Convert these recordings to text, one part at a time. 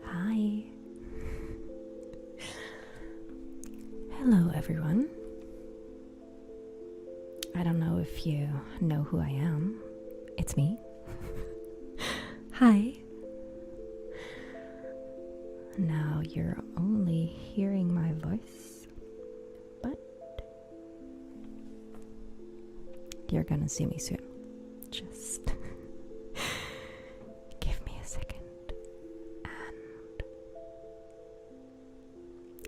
Hi. Hello, everyone. I don't know if you know who I am. It's me. Hi. Now you're only hearing my voice, but you're gonna see me soon. Just give me a second.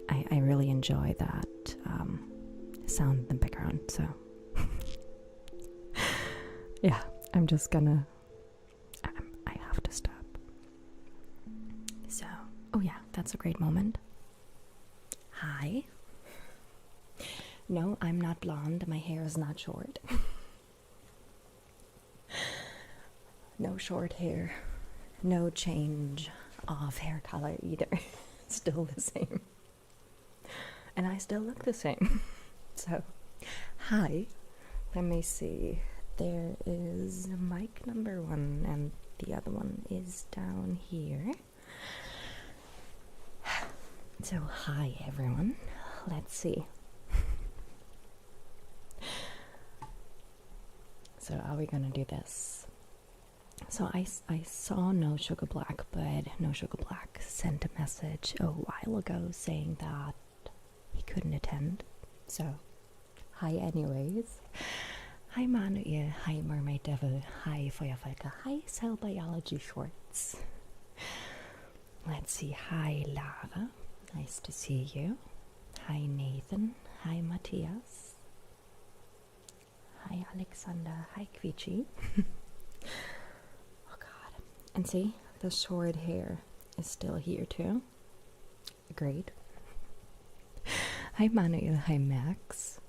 And I really enjoy that sound in the background, so yeah, I'm just gonna I have to stop. So, oh yeah, that's a great moment. Hi. No, I'm not blonde. My hair is not short. No short hair. No change of hair color either. Still the same. And I still look the same. So, hi. Let me see. There is mic number 1 and the other one is down here. So, hi everyone. Let's see. So are we gonna do this? So I saw No Sugar Black, but No Sugar Black sent a message a while ago saying that he couldn't attend. So, hi anyways. Hi Manuel, hi Mermaid Devil, hi Feuerfalke, hi Cell Biology Shorts. Let's see, hi Lara, nice to see you. Hi Nathan, hi Matthias. Hi Alexander, hi Quichi. Oh god. And see, the short hair is still here too. Great. Hi Manuel, hi Max.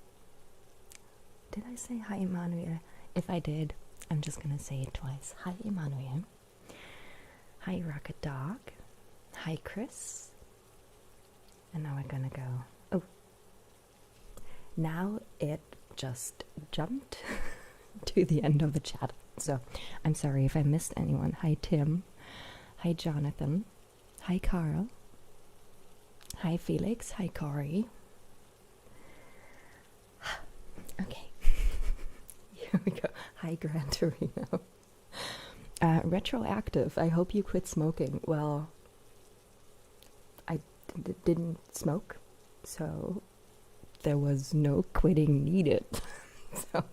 Did I say hi Emmanuel? If I did, I'm just gonna say it twice. Hi Emmanuel. Hi Rocket Dog. Hi Chris. And now we're gonna go. Oh. Now it just jumped to the end of the chat. So I'm sorry if I missed anyone. Hi Tim. Hi Jonathan. Hi Carl. Hi Felix. Hi Corey. Okay. Here we go. Hi Gran Torino. Retroactive. I hope you quit smoking. Well, I didn't smoke, so there was no quitting needed. So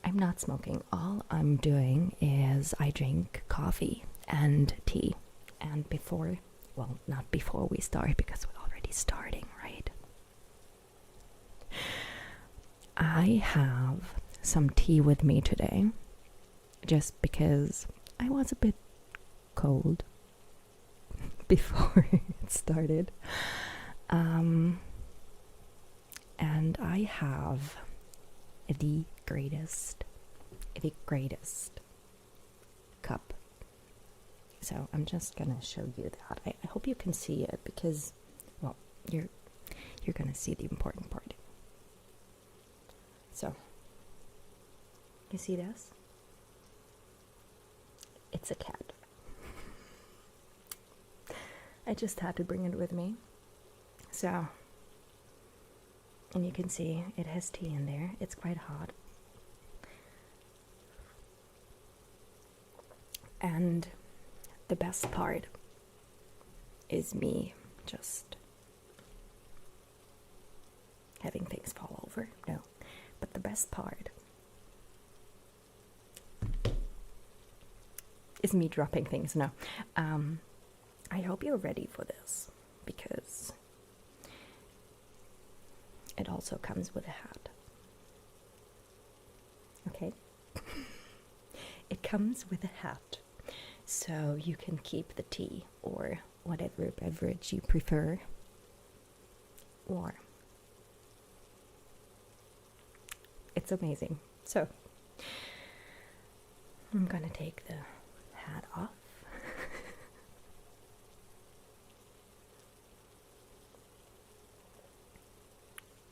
I'm not smoking. All I'm doing is I drink coffee and tea. And before, well, not before we start because we're already starting, right? I have some tea with me today just because I was a bit cold before it started. And I have the greatest cup. So I'm just gonna show you that. I hope you can see it because, well, you're gonna see the important part. So, you see this? It's a cat. I just had to bring it with me. So, and you can see it has tea in there. It's quite hot. And the best part is me just having things fall over. No. But the best part is me dropping things. No. I hope you're ready for this because it also comes with a hat. Okay? It comes with a hat. So you can keep the tea or whatever beverage you prefer warm. It's amazing. So I'm gonna take the hat off.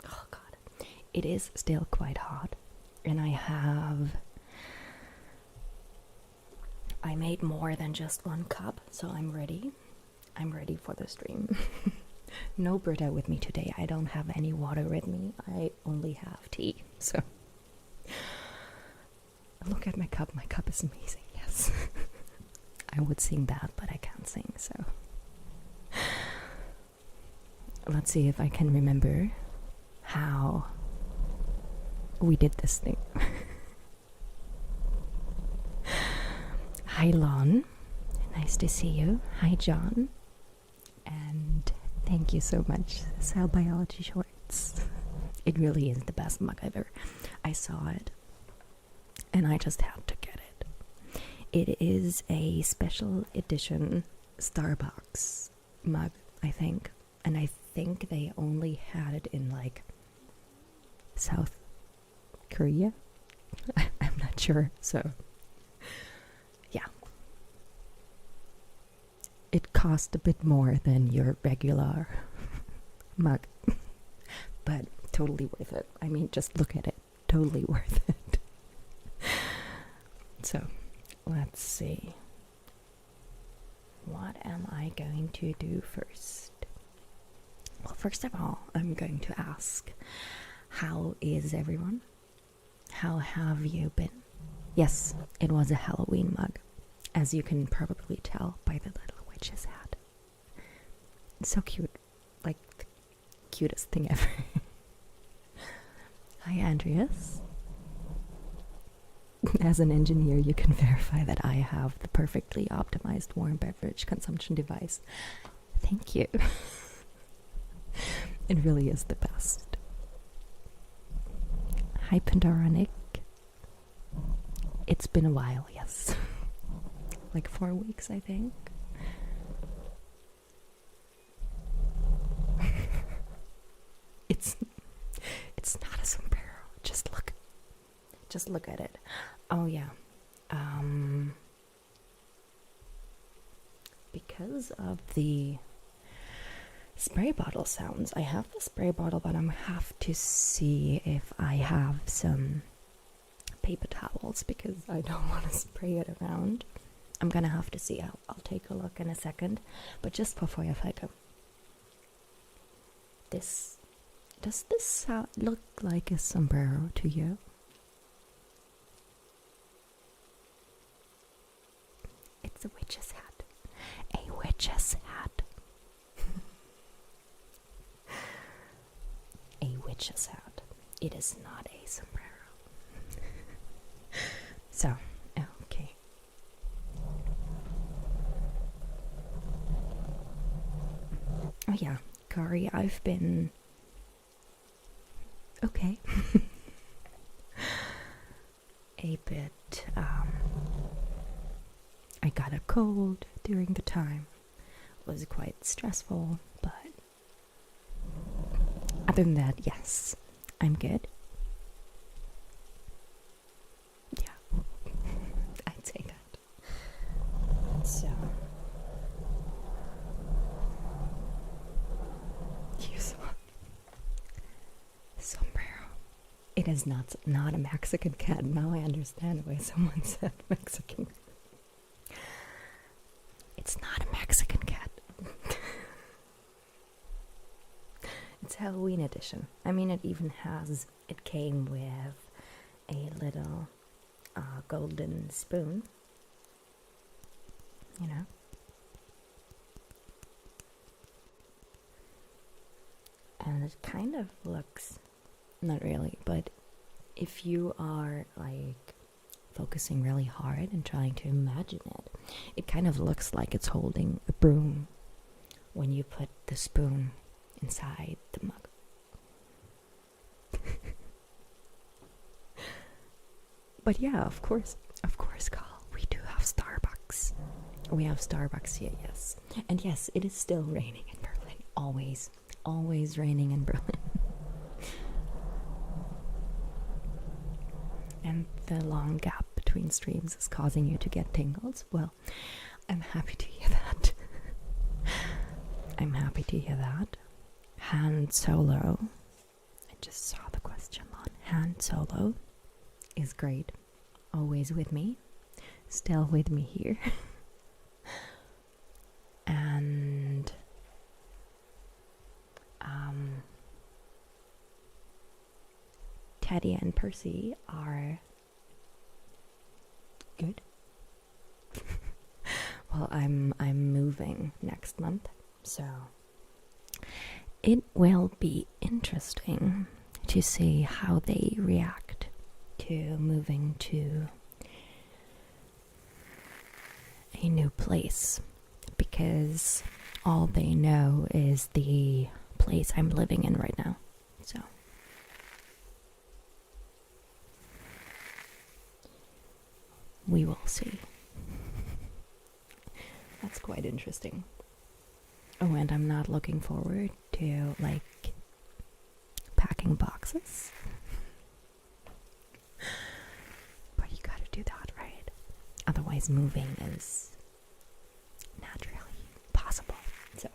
Oh god, it is still quite hot, and I made more than just one cup, so I'm ready for the stream. No Britta with me today. I don't have any water with me. I only have tea. So look at my cup. My cup is amazing. Yes. I would sing that, but I can't sing, so let's see if I can remember how we did this thing. Hi Lon, nice to see you. Hi John, and thank you so much, Cell Biology Shorts. It really is the best mug ever. I saw it and I just had to get it. It is a special edition Starbucks mug, I think. And I think they only had it in like South Korea. I'm not sure, so yeah. It cost a bit more than your regular mug, but totally worth it. I mean, just look at it. Totally worth it. So, let's see. What am I going to do first? Well, first of all, I'm going to ask, how is everyone? How have you been? Yes, it was a Halloween mug, as you can probably tell by the little witch's hat. It's so cute. Like, the cutest thing ever. Hi, Andreas. As an engineer, you can verify that I have the perfectly optimized warm beverage consumption device. Thank you. It really is the best. Hi, Pandora. It's been a while, yes. Like 4 weeks, I think. It's not a sombrero. Just look at it. Oh yeah. Because of the spray bottle sounds, I have the spray bottle, but I'm have to see if I have some paper towels because I don't want to spray it around. I'm gonna have to see. I'll take a look in a second. But just before I go, does this look like a sombrero to you? It's a witch's hat. A witch's hat. A witch's hat. It is not a sombrero. So, okay. Oh yeah, Kari, I've been okay. A bit, I got a cold during the time. It was quite stressful, but other than that, yes, I'm good. Yeah, I'd say that. So, you saw sombrero. It is not a Mexican cat. Now I understand why someone said Mexican. It's not a Mexican cat. It's Halloween edition. I mean, it came with a little golden spoon. You know? And it kind of looks, not really, but if you are like focusing really hard and trying to imagine it, it kind of looks like it's holding a broom when you put the spoon inside the mug. But yeah, of course, Carl, we do have Starbucks. We have Starbucks here, yes. And yes, it is still raining in Berlin. Always raining in Berlin. And the long gap between streams is causing you to get tingles. Well, I'm happy to hear that. Han Solo. I just saw the question on Han Solo is great. Always with me. Still with me here. And Teddy and Percy are good. Well, I'm moving next month, so it will be interesting to see how they react to moving to a new place, because all they know is the place I'm living in right now. So we will see. That's quite interesting. Oh, and I'm not looking forward to like packing boxes. But you gotta do that, right? Otherwise moving is not really possible. So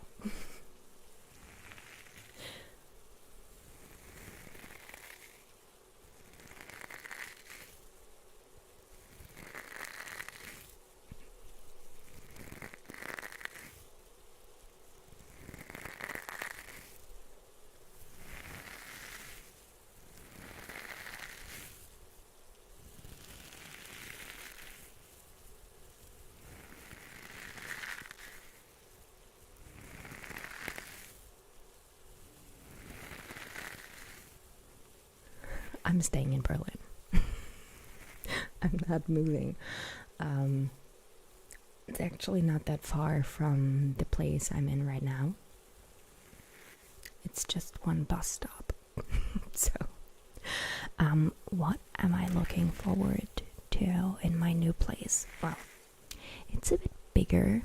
I'm staying in Berlin. I'm not moving. It's actually not that far from the place I'm in right now. It's just one bus stop. So, what am I looking forward to in my new place? Well, it's a bit bigger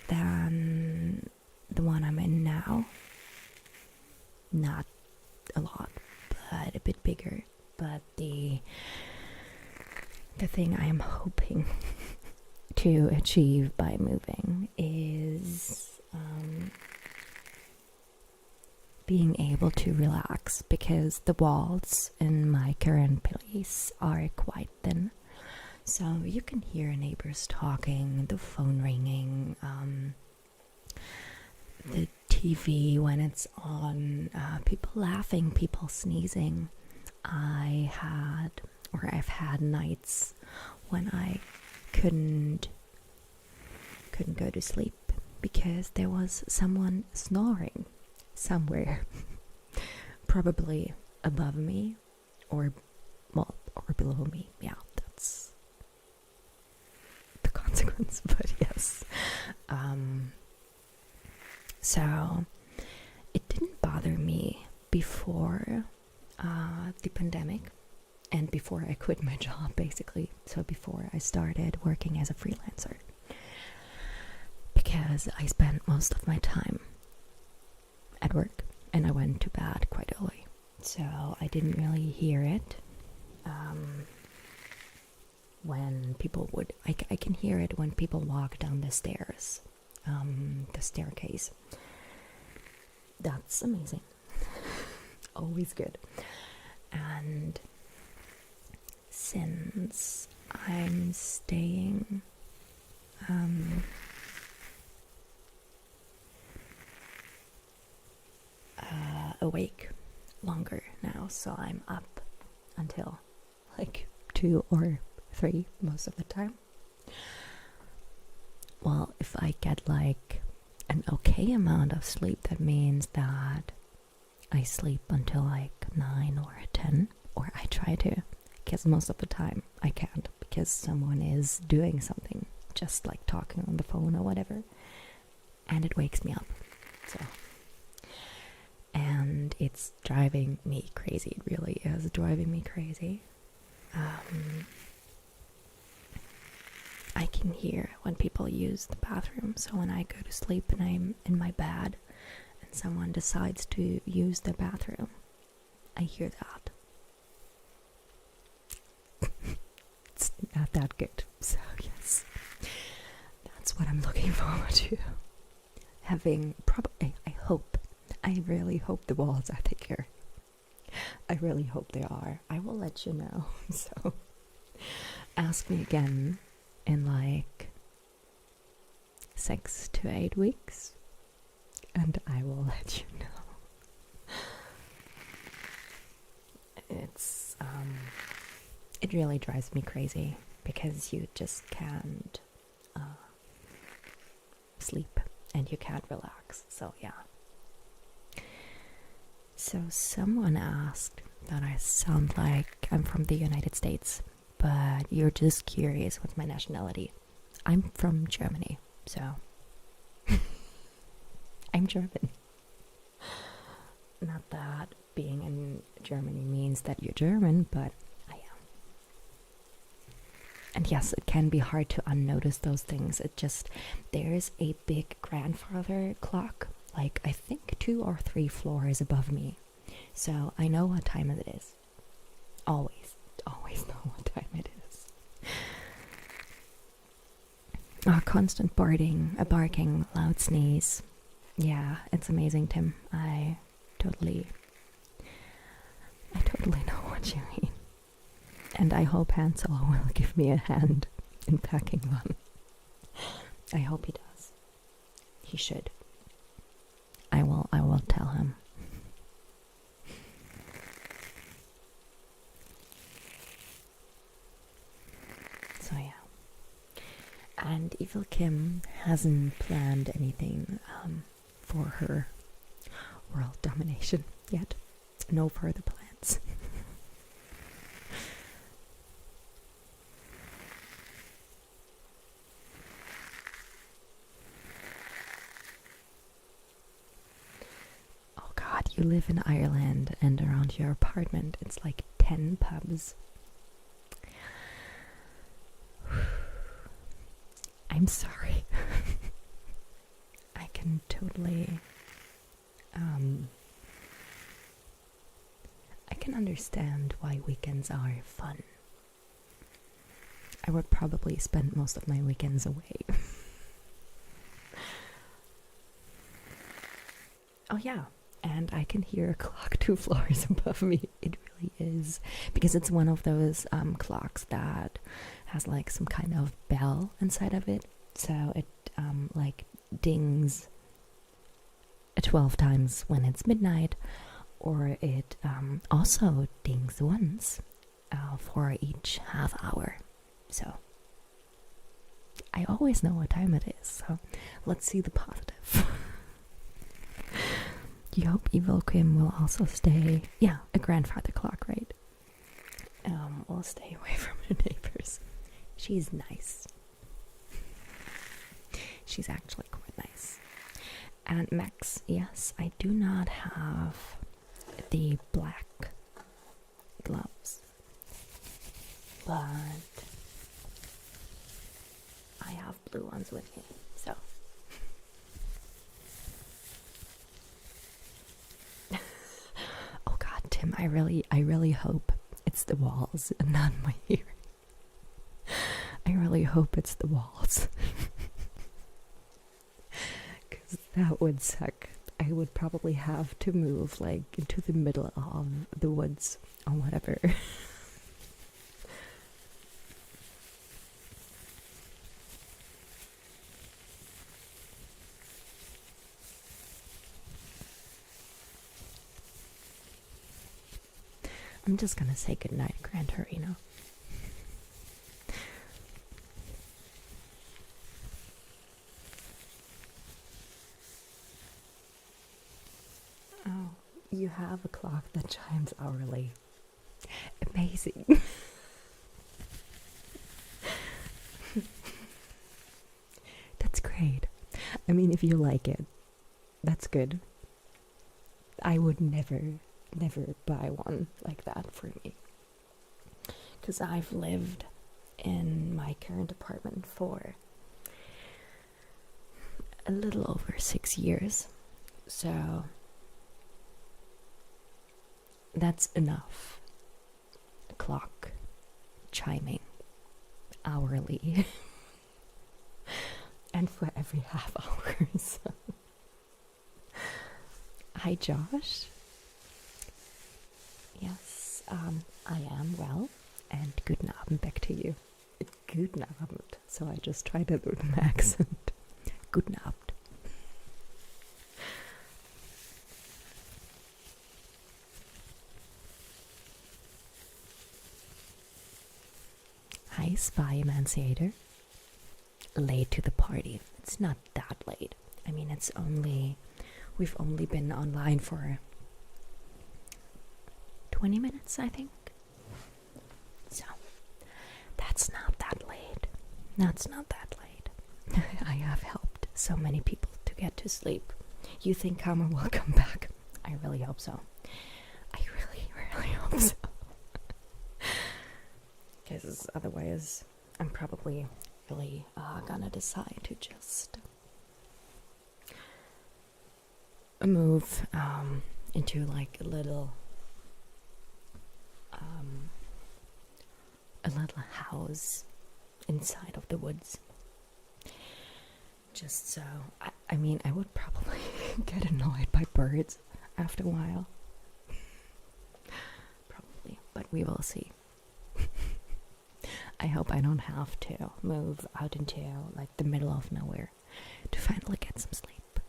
than the one I'm in now. Not a lot, but a bit bigger. But the thing I am hoping to achieve by moving is being able to relax, because the walls in my current place are quite thin. So you can hear neighbors talking, the phone ringing, the TV when it's on, people laughing, people sneezing. I've had nights when I couldn't go to sleep because there was someone snoring somewhere, probably above me or below me. Yeah, that's the consequence. But yes, so it didn't bother me before the pandemic and before I quit my job, basically. So before I started working as a freelancer, because I spent most of my time at work and I went to bed quite early, so I didn't really hear it when people would. I can hear it when people walk down the stairs, the staircase. That's amazing. Always good. And since I'm staying awake longer now, so I'm up until like 2 or 3 most of the time. Well, if I get like an okay amount of sleep, that means that I sleep until like 9 or 10, or I try to, because most of the time I can't, because someone is doing something, just like talking on the phone or whatever, and it wakes me up. So, and it's driving me crazy. It really is driving me crazy. I can hear when people use the bathroom. So when I go to sleep and I'm in my bed and someone decides to use the bathroom, I hear that. It's not that good. So yes, that's what I'm looking forward to. Having I really hope the walls are thicker. I really hope they are. I will let you know. So ask me again in like 6 to 8 weeks and I will let you know. It's it really drives me crazy because you just can't sleep and you can't relax. So yeah. So someone asked that I sound like I'm from the United States, but you're just curious what's my nationality. I'm from Germany, so I'm German. Not that being in Germany means that you're German, but I am. And yes, it can be hard to unnotice those things. It just, there's a big grandfather clock, like I think 2 or 3 floors above me. So I know what time it is. Always know what time it is. Constant barking, loud sneeze. Yeah, it's amazing, Tim. I totally know what you mean. And I hope Hansel will give me a hand in packing one. I hope he does. He should. I will tell him. So yeah. And Evil Kim hasn't planned anything for her world domination yet. No further plans. you live in Ireland and around your apartment it's like 10 pubs. I'm sorry. I can totally I can understand why weekends are fun. I would probably spend most of my weekends away. Oh yeah, and I can hear a clock 2 floors above me. It really is, because it's one of those clocks that has like some kind of bell inside of it, so it like dings 12 times when it's midnight, or it also dings once for each half hour. So I always know what time it is, so let's see the positive. You hope Evil Kim will also stay, yeah, a grandfather clock, right? Will stay away from her neighbors. She's nice. She's actually quite nice. And Max, yes, I do not have the black gloves, but I have blue ones with me, so. Oh God, Tim, I really hope it's the walls and not my ear. I really hope it's the walls. Because that would suck. I would probably have to move like into the middle of the woods or whatever. I'm just gonna say goodnight, Grand Torino. Oh, you have a clock that chimes hourly. Amazing. That's great. I mean, if you like it, that's good. I would never buy one like that for me, because I've lived in my current apartment for a little over 6 years, so that's enough. A clock chiming hourly and for every half hour. So. Hi Josh. Yes, I am well, and guten Abend back to you. Guten Abend. So I just tried it with an accent. Guten Abend. Hi, Spy Emancipator. Late to the party. It's not that late. I mean, we've only been online for 20 minutes, I think. So, that's not that late. That's not that late. I have helped so many people to get to sleep. You think Karma will come back? I really hope so. I really hope so. Because otherwise, I'm probably really gonna decide to just move into like a little house inside of the woods. Just so, I mean, I would probably get annoyed by birds after a while. Probably, but we will see. I hope I don't have to move out into like the middle of nowhere to finally get some sleep.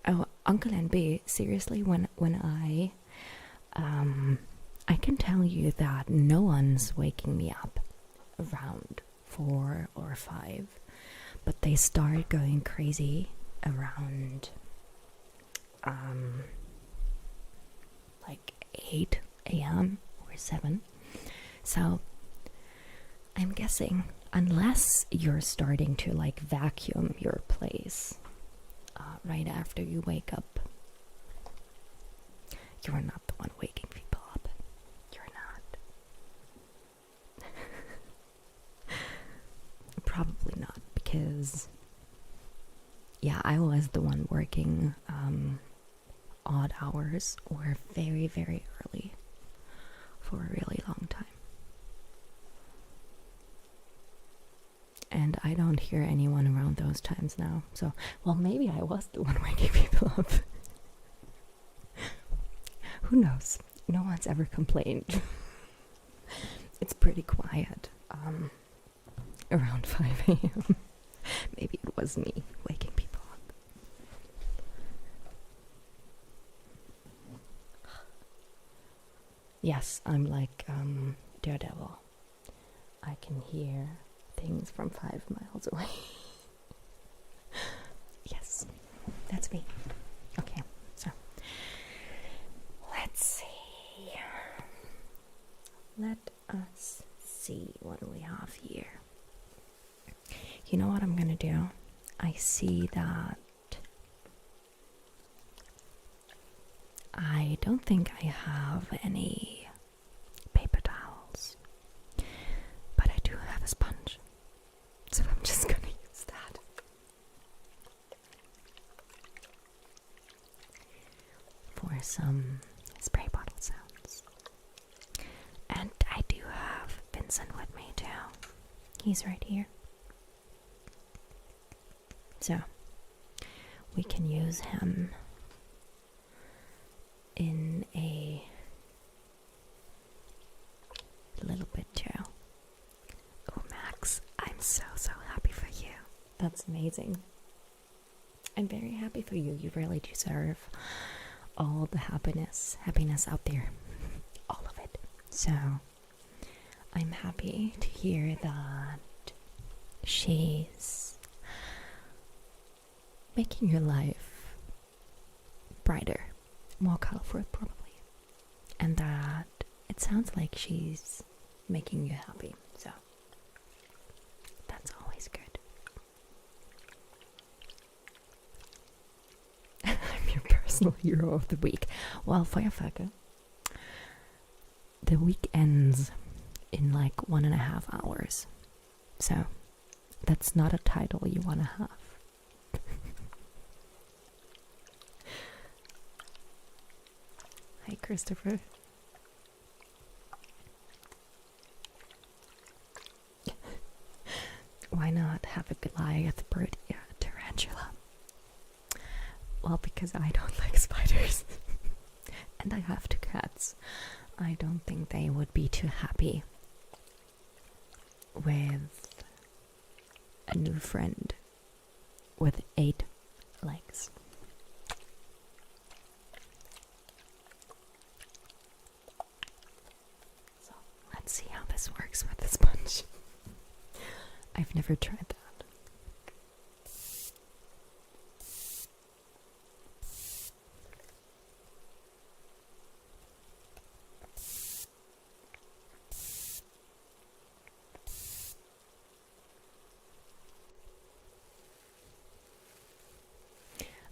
Oh, Uncle NB, seriously, when I can tell you that no one's waking me up around 4 or 5, but they start going crazy around like 8 a.m. or 7. So I'm guessing Unless you're starting to like vacuum your place right after you wake up. You're not the one waking people up. You're not. Probably not, because yeah, I was the one working odd hours or very, very early for a really long time. And I don't hear anyone around those times now. So, well, maybe I was the one waking people up. Who knows? No one's ever complained. It's pretty quiet around 5 a.m. Maybe it was me waking people up. Yes, I'm like Daredevil. I can hear things from 5 miles away. Yes, that's me. Okay, so let's see. Let us see what we have here. You know what I'm gonna do? I see that I don't think I have any paper towels, but I do have a sponge. So I'm just gonna use that. For some spray bottle sounds. And I do have Vincent with me too. He's right here. So we can use him in a little bit too. Oh, Max, I'm so happy for you. That's amazing. I'm very happy for you. You really deserve all the happiness out there. All of it. So I'm happy to hear that she's making your life brighter, more colorful probably, and that it sounds like she's making you happy. So that's always good. I'm your personal hero of the week. Well, Feuerwerke, the week ends in like 1.5 hours. So that's not a title you want to have. Hi, Christopher. Why not have a Goliath bird tarantula? Well, because I don't like spiders. And I have 2 cats. I don't think they would be too happy with a new friend with 8 legs. So let's see how this works with the sponge. I've never tried that.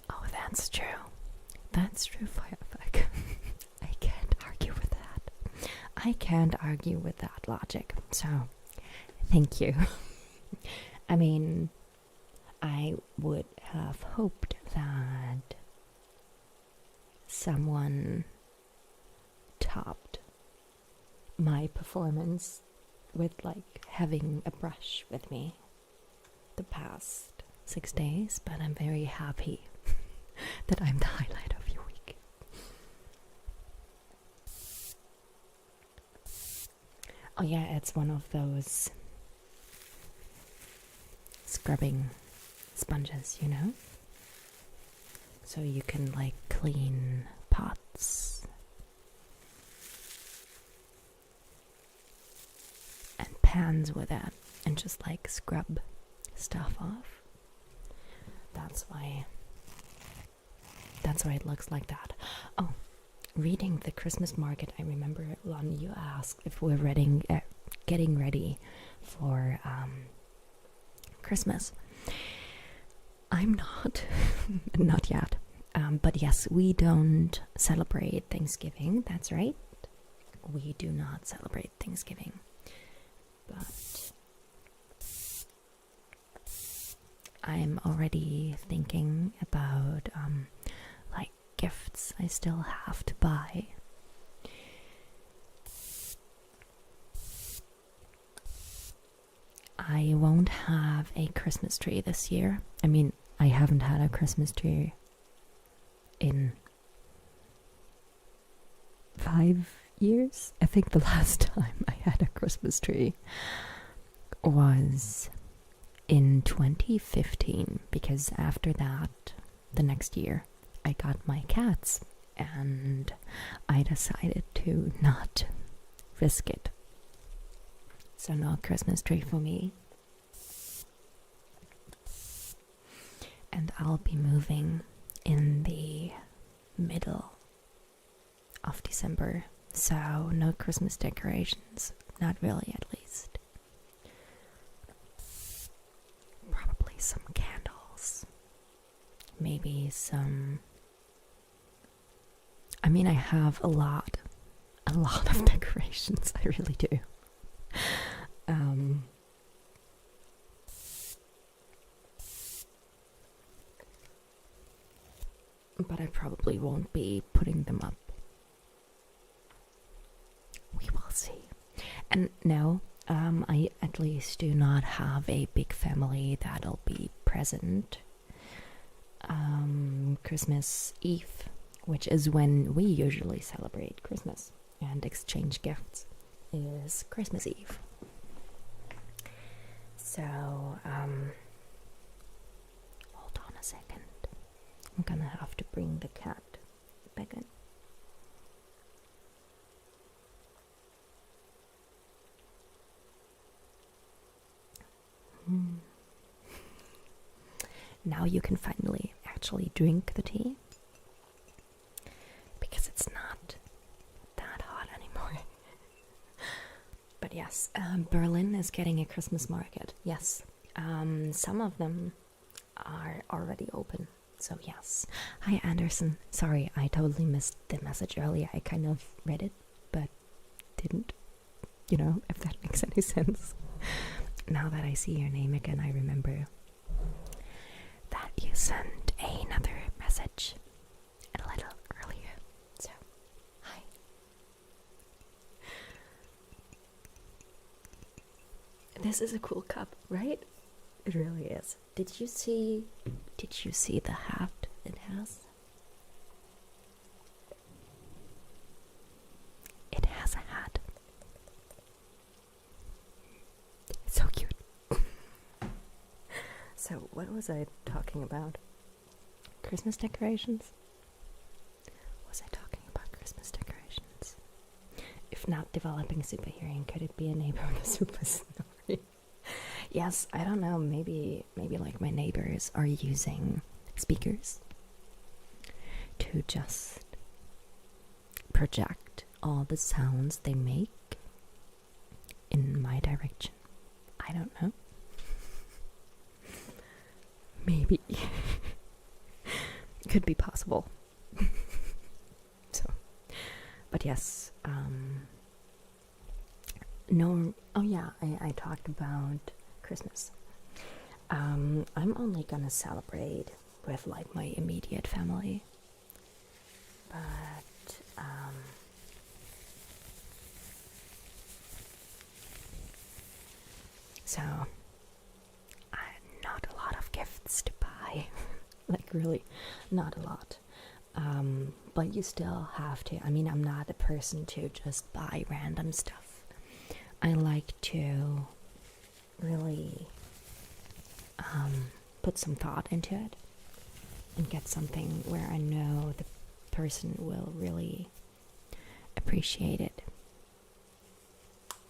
Oh, that's true. That's true, Firefuck. I can't argue with that. I can't argue with that logic. So, thank you. I mean, I would have hoped that someone topped my performance with like having a brush with me the past 6 days, but I'm very happy that I'm the highlight of your week. Oh yeah, it's one of those scrubbing sponges, you know? So you can like clean pots and pans with it and just like scrub stuff off. That's why it looks like that. Oh, reading the Christmas market, I remember, Lon, you asked if we're getting ready for Christmas. I'm not, not yet. But yes, we don't celebrate Thanksgiving. That's right. We do not celebrate Thanksgiving. But I'm already thinking about like gifts I still have to buy. I won't have a Christmas tree this year. I mean, I haven't had a Christmas tree in 5 years. I think the last time I had a Christmas tree was in 2015, because after that, the next year, I got my cats and I decided to not risk it. So no Christmas tree for me. And I'll be moving in the middle of December, so no Christmas decorations, not really at least. Probably some candles, maybe some, I mean, I have a lot of decorations, I really do. But I probably won't be putting them up. We will see. And no, I at least do not have a big family that'll be present Christmas Eve, which is when we usually celebrate Christmas and exchange gifts, is Christmas Eve. So, hold on a second. I'm gonna have to bring the cat back in. Now you can finally actually drink the tea, because it's not that hot anymore. But yes, Berlin is getting a Christmas market. Yes, some of them are already open. So yes. Hi Anderson. Sorry, I totally missed the message earlier. I kind of read it, but didn't. You know, if that makes any sense. Now that I see your name again, I remember that you sent another message a little earlier. So, hi. This is a cool cup, right? It really is. Did you see the hat it has? It has a hat. It's so cute. So, what was I talking about? Christmas decorations? Was I talking about Christmas decorations? If not developing super hearing, could it be a neighbor with a super snoring? Yes, I don't know, maybe like my neighbors are using speakers to just project all the sounds they make in my direction. I don't know. Maybe. Could be possible. So, but yes, no, oh yeah, I talked about Christmas. I'm only gonna celebrate with like my immediate family, but so not a lot of gifts to buy. Like really not a lot. But you still have to. I mean, I'm not a person to just buy random stuff. I like to really put some thought into it and get something where I know the person will really appreciate it.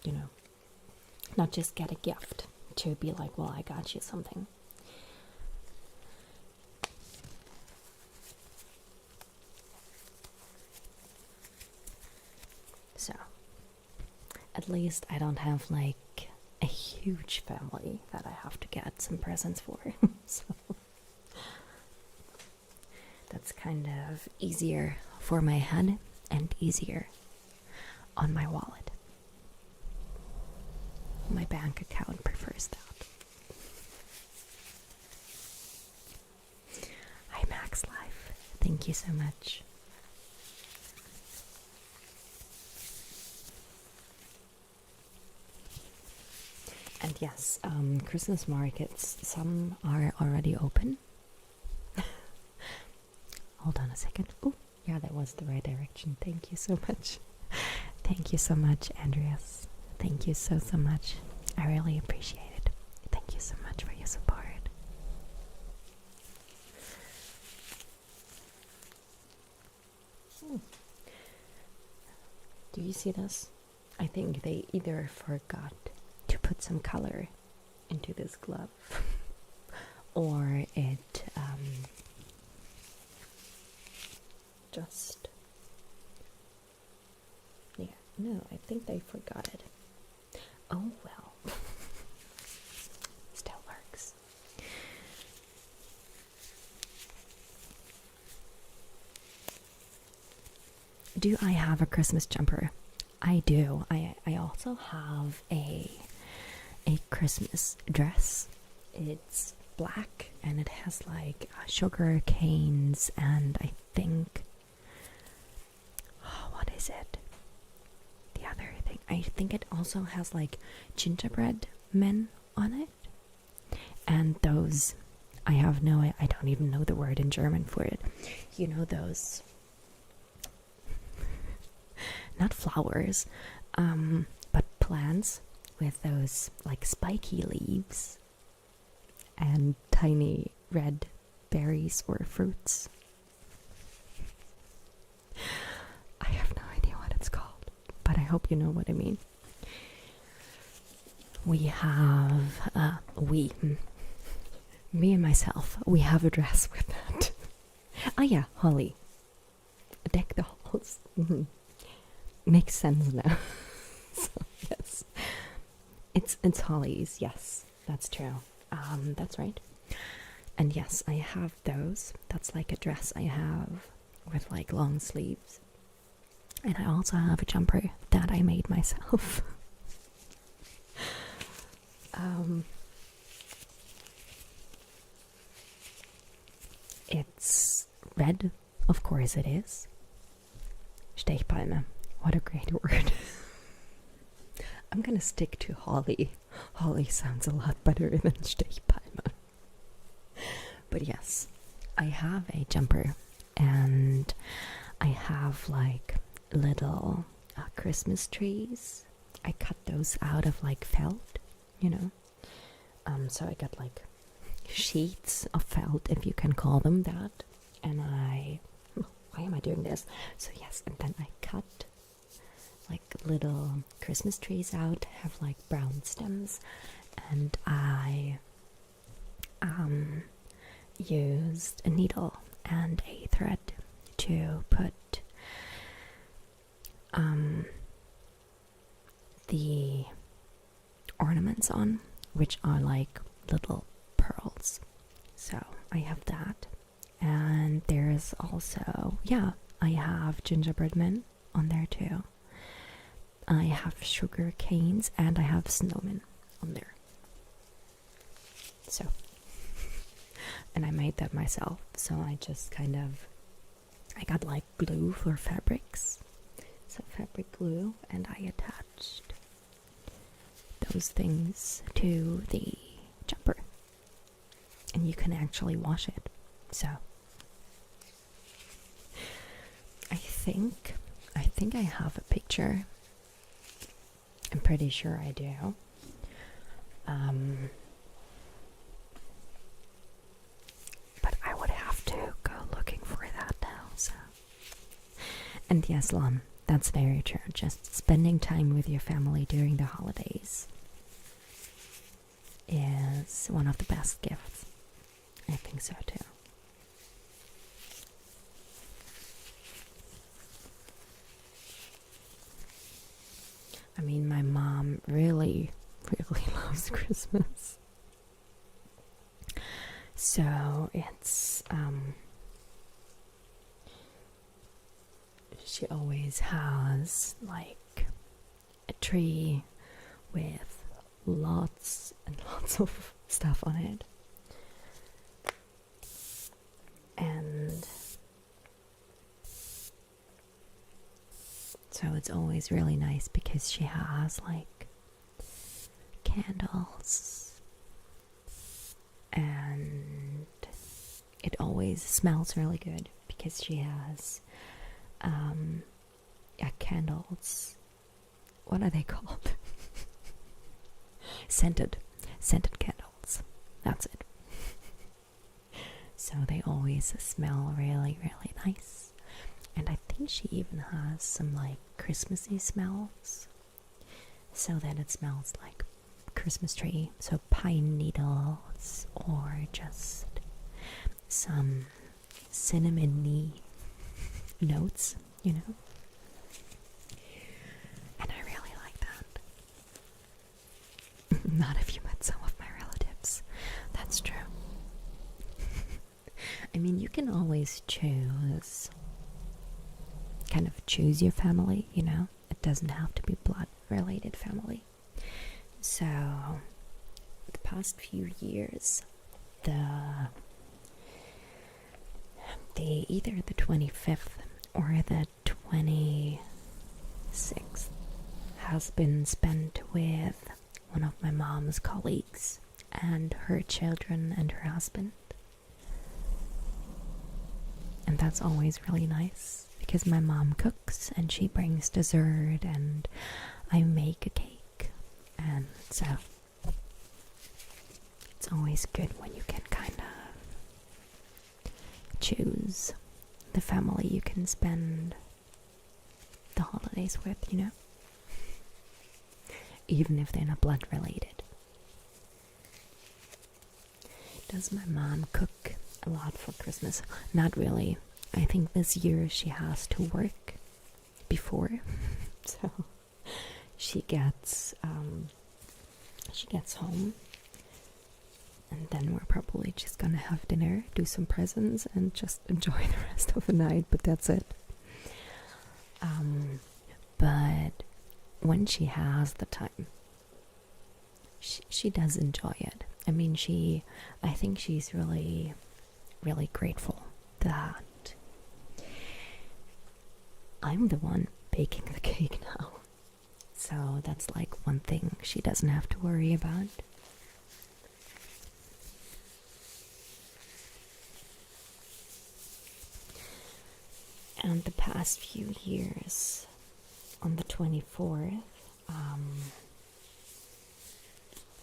You know, not just get a gift to be like, well, I got you something. So, at least I don't have like a huge family that I have to get some presents for. So that's kind of easier for my head and easier on my wallet. My bank account prefers that. Hi Max Life, thank you so much. And yes, Christmas markets, some are already open. Hold on a second. Oh, yeah, that was the right direction. Thank you so much. Thank you so much, Andreas. Thank you so much. I really appreciate it. Thank you so much for your support. Do you see this? I think they either forgot to put some color into this glove or it just, yeah, no, I think they forgot it. Oh well. Still works. Do I have a Christmas jumper? I do. I also have a Christmas dress. It's black and it has like sugar canes and I think, oh, what is it? The other thing, I think it also has like gingerbread men on it. And those, I don't even know the word in German for it. You know those, not flowers, but plants with those like spiky leaves and tiny red berries or fruits. I have no idea what it's called, but I hope you know what I mean. We have, me and myself, we have a dress with that. Oh yeah, holly. Deck the halls. Makes sense now. So, yes. It's hollies, yes, that's true. That's right. And yes, I have those. That's like a dress I have with like long sleeves. And I also have a jumper that I made myself. It's red, of course it is. Stechpalme. What a great word. I'm gonna stick to holly. Holly sounds a lot better than Stechpalme. But yes, I have a jumper and I have like little Christmas trees. I cut those out of like felt, you know. So I got like sheets of felt, if you can call them that. And why am I doing this? So yes, and then I cut like little Christmas trees out, have like brown stems, and I used a needle and a thread to put the ornaments on, which are like little pearls. So I have that, and there's also, yeah, I have gingerbread men on there too. I have sugar canes and I have snowmen on there. So, and I made that myself. So I just I got like glue for fabrics. So fabric glue, and I attached those things to the jumper. And you can actually wash it. So, I think I have a picture. I'm pretty sure I do. But I would have to go looking for that now. So, and yes, Lon, that's very true. Just spending time with your family during the holidays is one of the best gifts. I think so too. I mean, my mom Christmas. So it's she always has like a tree with lots and lots of stuff on it. And so it's always really nice because she has like candles, and it always smells really good because she has candles. What are they called? scented candles. That's it. So they always smell really, really nice. And I think she even has some like Christmassy smells, so that it smells like Christmas tree. So pine needles or just some cinnamony notes, you know. And I really like that. Not if you met some of my relatives. That's true. I mean, you can always choose your family, you know. It doesn't have to be blood related family. So the past few years, either the 25th or the 26th has been spent with one of my mom's colleagues and her children and her husband. And that's always really nice because my mom cooks and she brings dessert and I make a cake. And so it's always good when you can kind of choose the family you can spend the holidays with, you know, even if they're not blood related. Does my mom cook a lot for Christmas? Not really. I think this year she has to work before, so she gets home, and then we're probably just gonna have dinner, do some presents, and just enjoy the rest of the night. But that's it. But when she has the time, she does enjoy it. I mean, I think she's really, really grateful that I'm the one baking the cake now. So that's like one thing she doesn't have to worry about. And the past few years, on the 24th,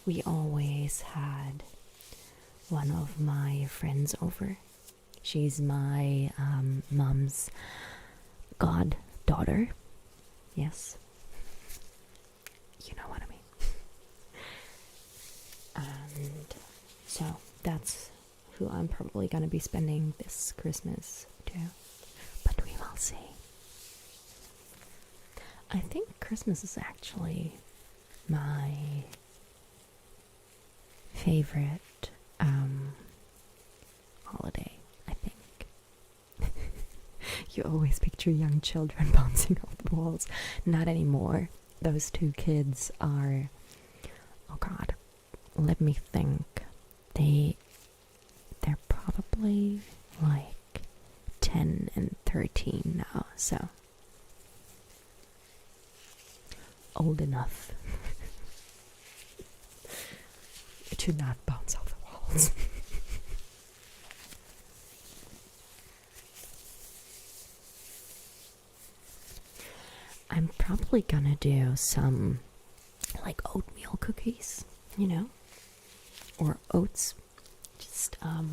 we always had one of my friends over. She's my mom's goddaughter. Yes. You know what I mean. And so that's who I'm probably going to be spending this Christmas too. But we will see. I think Christmas is actually my favorite holiday, I think. You always picture young children bouncing off the walls. Not anymore. Those two kids are, oh god, let me think. They're probably like 10 and 13 now, so old enough to not bounce off the walls. I'm probably gonna do some like oatmeal cookies, you know, or oats. Just I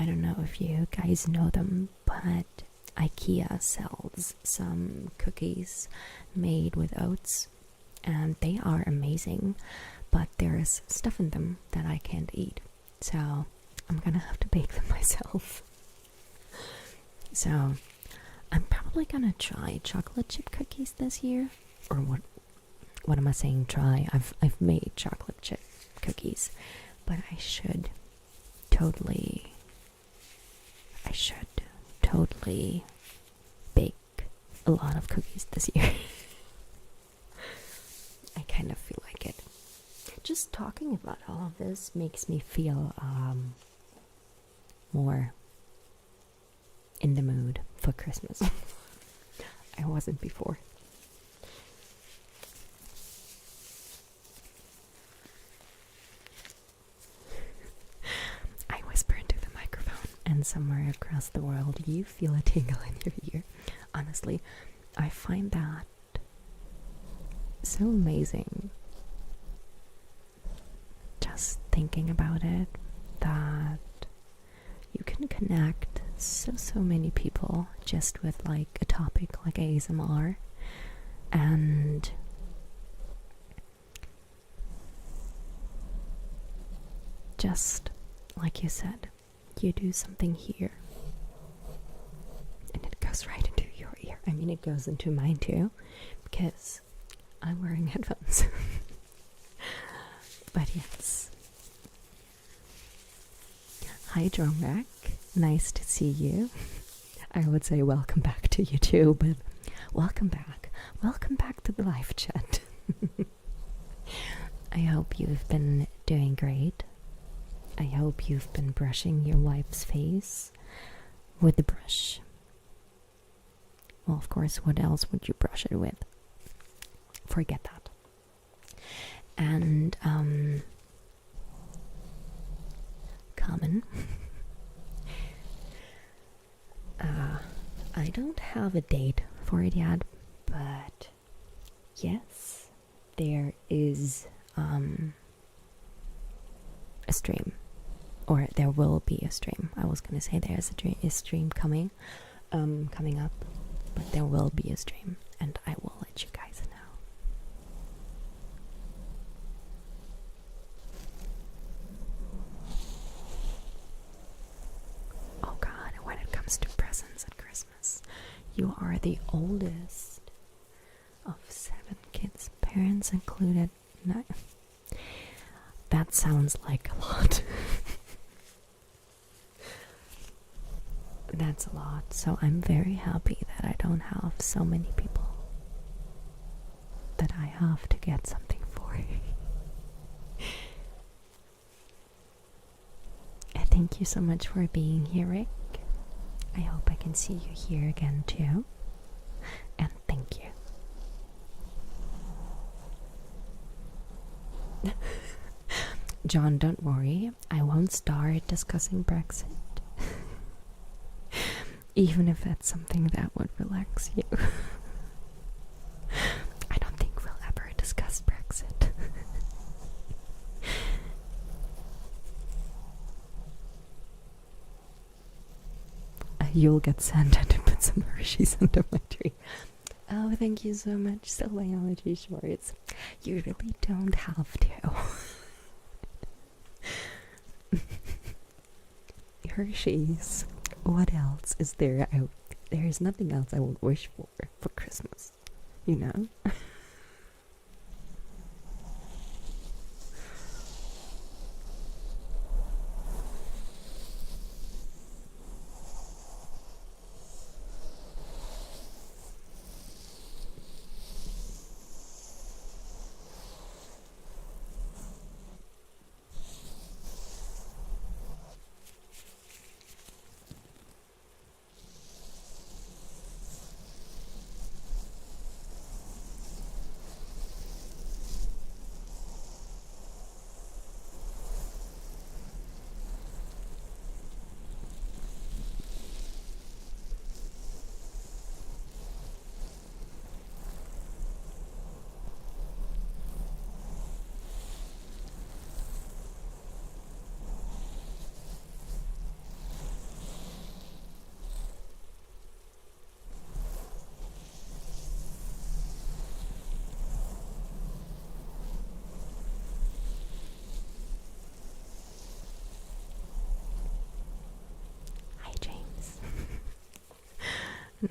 don't know if you guys know them, but IKEA sells some cookies made with oats, and they are amazing, but there's stuff in them that I can't eat, so I'm gonna have to bake them myself. So I'm probably gonna try chocolate chip cookies this year, or what am I saying? Try. I've made chocolate chip cookies, but I should totally bake a lot of cookies this year. I kind of feel like it. Just talking about all of this makes me feel more in the mood for Christmas. I wasn't before. I whisper into the microphone, and somewhere across the world you feel a tingle in your ear. Honestly, I find that so amazing. Just thinking about it, that you can connect so many people just with like a topic like ASMR, and just like you said, you do something here and it goes right into your ear. I mean, it goes into mine too, because I'm wearing headphones. But yes. Hi, Dromrak. Nice to see you. I would say welcome back to you too, but welcome back. Welcome back to the live chat. I hope you've been doing great. I hope you've been brushing your wife's face with the brush. Well, of course, what else would you brush it with? Forget that. And, common. I don't have a date for it yet, but yes, there is a stream, or there will be a stream. I was gonna say there's a stream coming up, but there will be a stream, and I will let you guys know. Oh God, when it comes to presents at Christmas, you are the oldest of 7 kids, parents included. No. That sounds like a lot. That's a lot. So I'm very happy that I don't have so many people that I have to get something for. Thank you so much for being here, Rick. I hope I can see you here again too. And thank you. John, don't worry. I won't start discussing Brexit. Even if that's something that would relax you. I don't think we'll ever discuss Brexit. You'll get Santa to put some Hershey's under my tree. Oh, thank you so much, Biology Shorts. You really don't have to. Hershey's. What else is there? There is nothing else I would wish for Christmas, you know?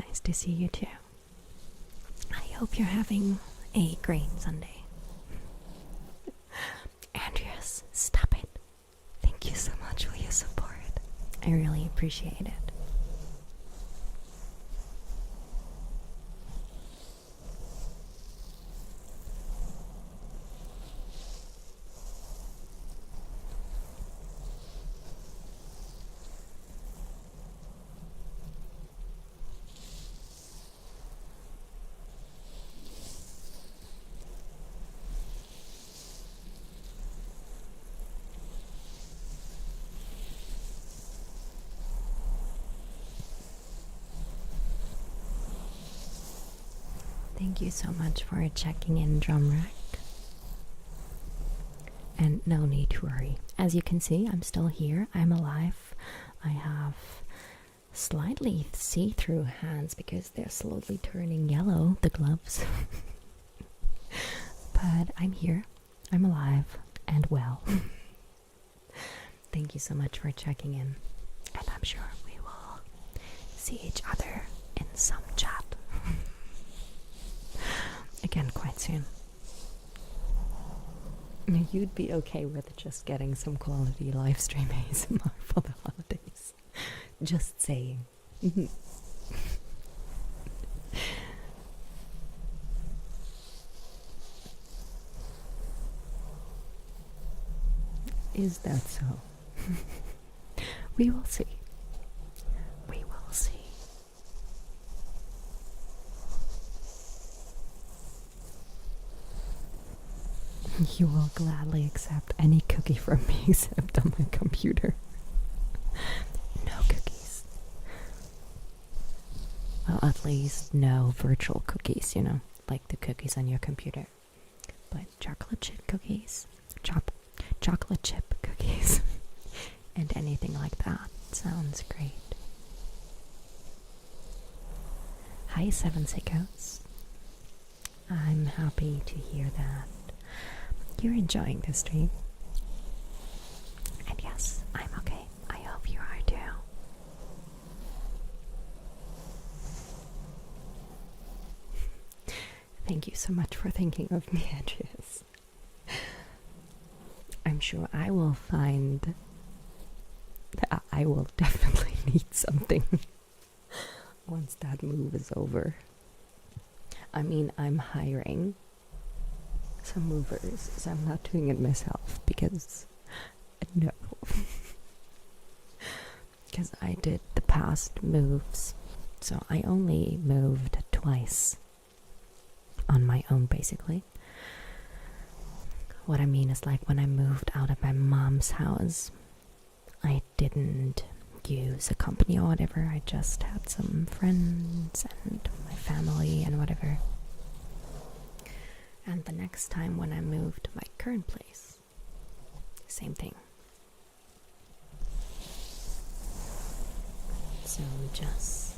Nice to see you too. I hope you're having a great Sunday. I really appreciate it. Thank you so much for checking in, Drumrack. And no need to worry. As you can see, I'm still here. I'm alive. I have slightly see-through hands because they're slowly turning yellow, the gloves. But I'm here. I'm alive and well. Thank you so much for checking in. And I'm sure we will see each other in some chat. Again, quite soon. You'd be okay with just getting some quality live stream ASMR for the holidays. Just saying. Is that so? We will see. We will see. You will gladly accept any cookie from me except on my computer. No cookies. Well, at least no virtual cookies, you know, like the cookies on your computer. But chocolate chip cookies, chocolate chip cookies, and anything like that sounds great. Hi, Seven Sickos. I'm happy to hear that you're enjoying the stream. And yes, I'm okay. I hope you are too. Thank you so much for thinking of me, Andreas. I'm sure I will find that I will definitely need something once that move is over. I mean, I'm hiring some movers, so I'm not doing it myself because no. Because I did the past moves, so I only moved twice on my own, basically. What I mean is, like, when I moved out of my mom's house, I didn't use a company or whatever. I just had some friends and my family and whatever. And the next time when I moved to my current place, same thing. So just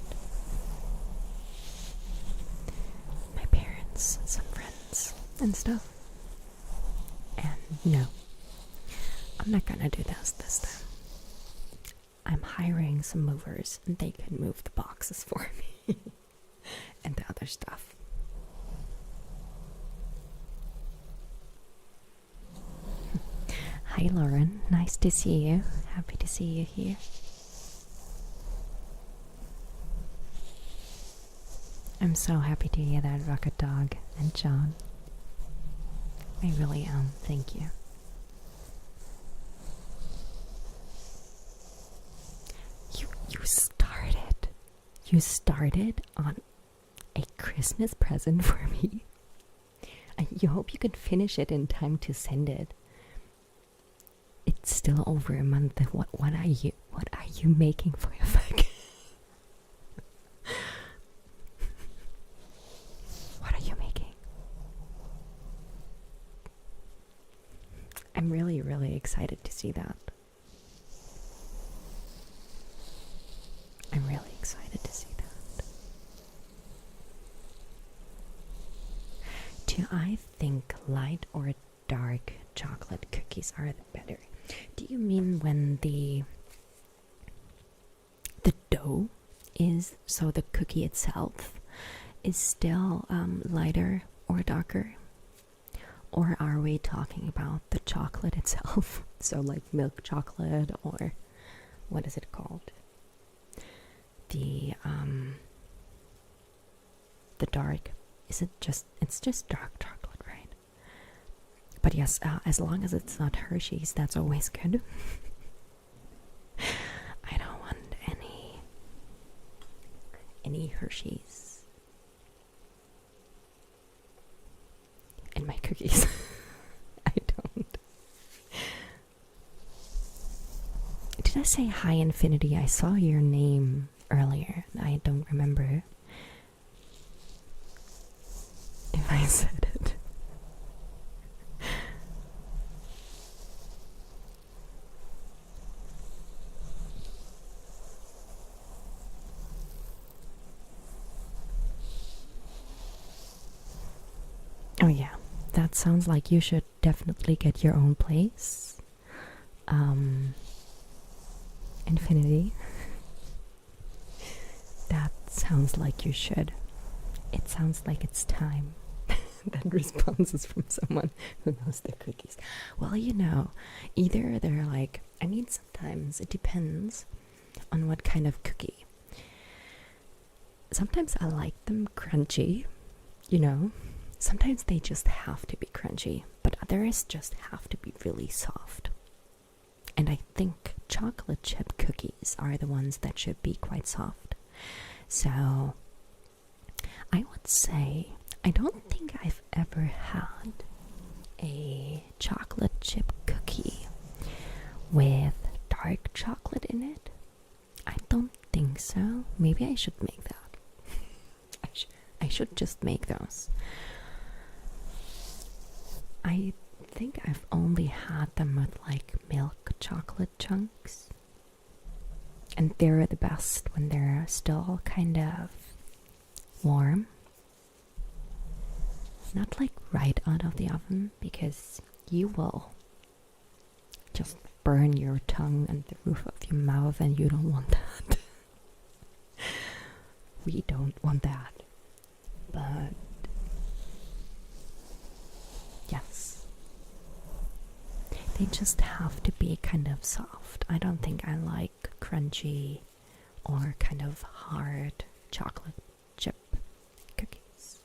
my parents, some friends and stuff. And no, I'm not gonna do this time. I'm hiring some movers and they can move the boxes for me and the other stuff. Hi Lauren, nice to see you. Happy to see you here. I'm so happy to hear that, Rocket Dog and John. I really am, thank you. You started on a Christmas present for me. You hope you can finish it in time to send it. It's still over a month. What are you making for your fuck? What are you making? I'm really, really excited to see that. I'm really excited to see that. Do I think light or dark chocolate cookies are better? Do you mean when the dough is, so the cookie itself is still lighter or darker? Or are we talking about the chocolate itself? So like milk chocolate or what is it called? The dark, it's just dark chocolate, right? But yes, as long as it's not Hershey's, that's always good. I don't want any Hershey's in my cookies. I don't. Did I say hi, Infinity? I saw your name earlier. I don't remember if I said it. Oh yeah, that sounds like you should definitely get your own place. Infinity. That sounds like you should. It sounds like it's time. That response is from someone who knows their cookies. Well, either they're like, sometimes it depends on what kind of cookie. Sometimes I like them crunchy, Sometimes they just have to be crunchy, but others just have to be really soft. And I think chocolate chip cookies are the ones that should be quite soft. So I would say I don't think I've ever had a chocolate chip cookie with dark chocolate in it. I don't think so. Maybe I should make that. I should just make those. I think I've only had them with like milk chocolate chunks. And they're the best when they're still kind of warm. Not like right out of the oven, because you will just burn your tongue and the roof of your mouth, and you don't want that. We don't want that. But yes, they just have to be kind of soft. I don't think I like crunchy or kind of hard chocolate chip cookies.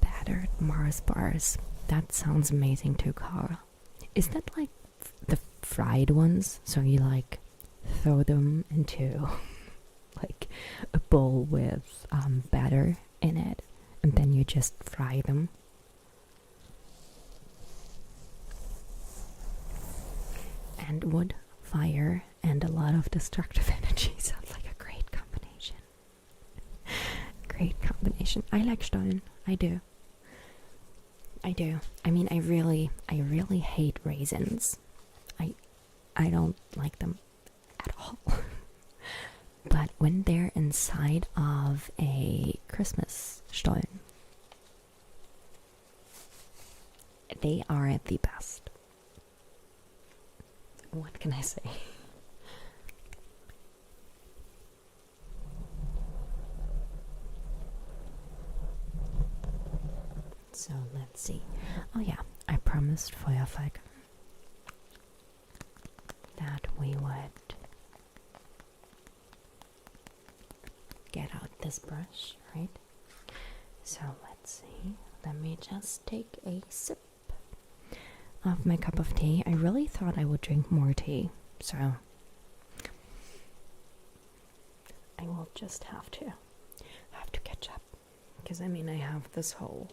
Battered Mars bars. That sounds amazing too, Carl. Is that like the fried ones? So you like throw them into like a bowl with batter in it, and then you just fry them? And wood, fire, and a lot of destructive energy sounds like a great combination. Great combination. I like Stollen. I do. I really hate raisins. I don't like them at all. But when they're inside of a Christmas Stollen, they are the best. What can I say? So let's see. Oh yeah, I promised Feuerfalk that we would get out this brush, right? So let's see. Let me just take a sip of my cup of tea. I really thought I would drink more tea, so I will just have to catch up, because I have this whole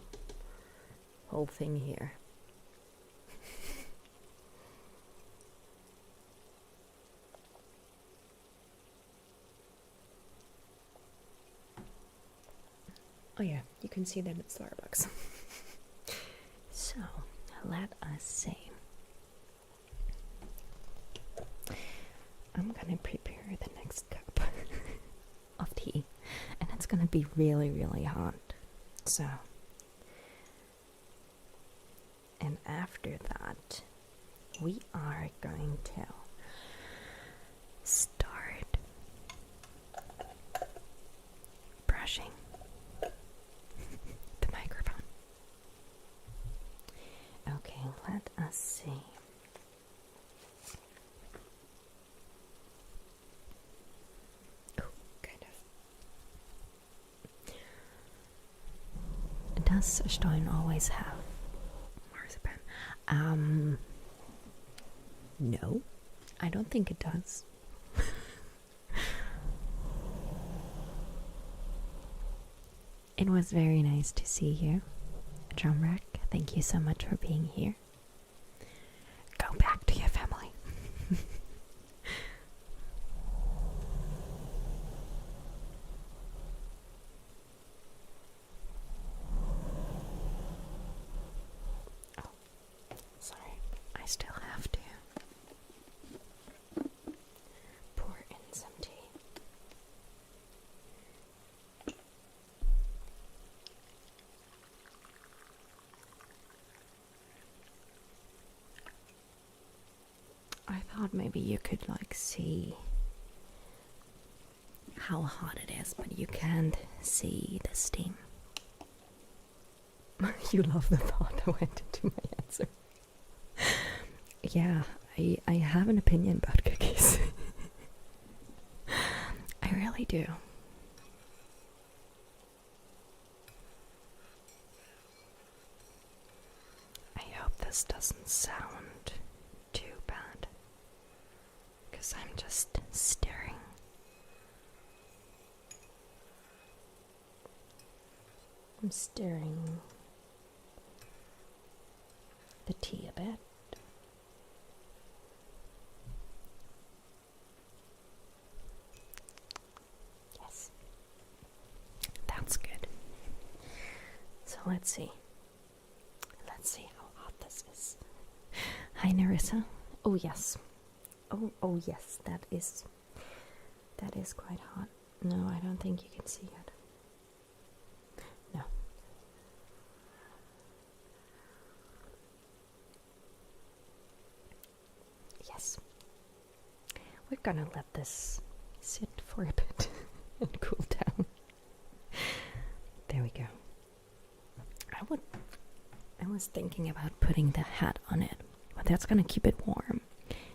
thing here. Oh yeah, you can see them at Starbucks. So, let us see. I'm gonna prepare the next cup of tea, and it's gonna be really, really hot. So after that, we are going to start brushing the microphone. Okay, let us see. Does a Stein always have marzipan? No, I don't think it does. It was very nice to see you, Drumrack. Thank you so much for being here. Go back to your family. I still have to pour in some tea. I thought maybe you could like see how hot it is, but you can't see the steam. You love the thought that went into my answer. Yeah, I have an opinion about cookies. I really do. I hope this doesn't sound too bad, because I'm just staring. I'm stirring the tea a bit. Yes, that's good. So let's see. Let's see how hot this is. Hi, Narissa. Oh yes. Oh yes. That is quite hot. No, I don't think you can see it. No. Yes. We're gonna let this sit for a bit and cool down. There we go. I was thinking about putting the hat on it, but that's gonna keep it warm.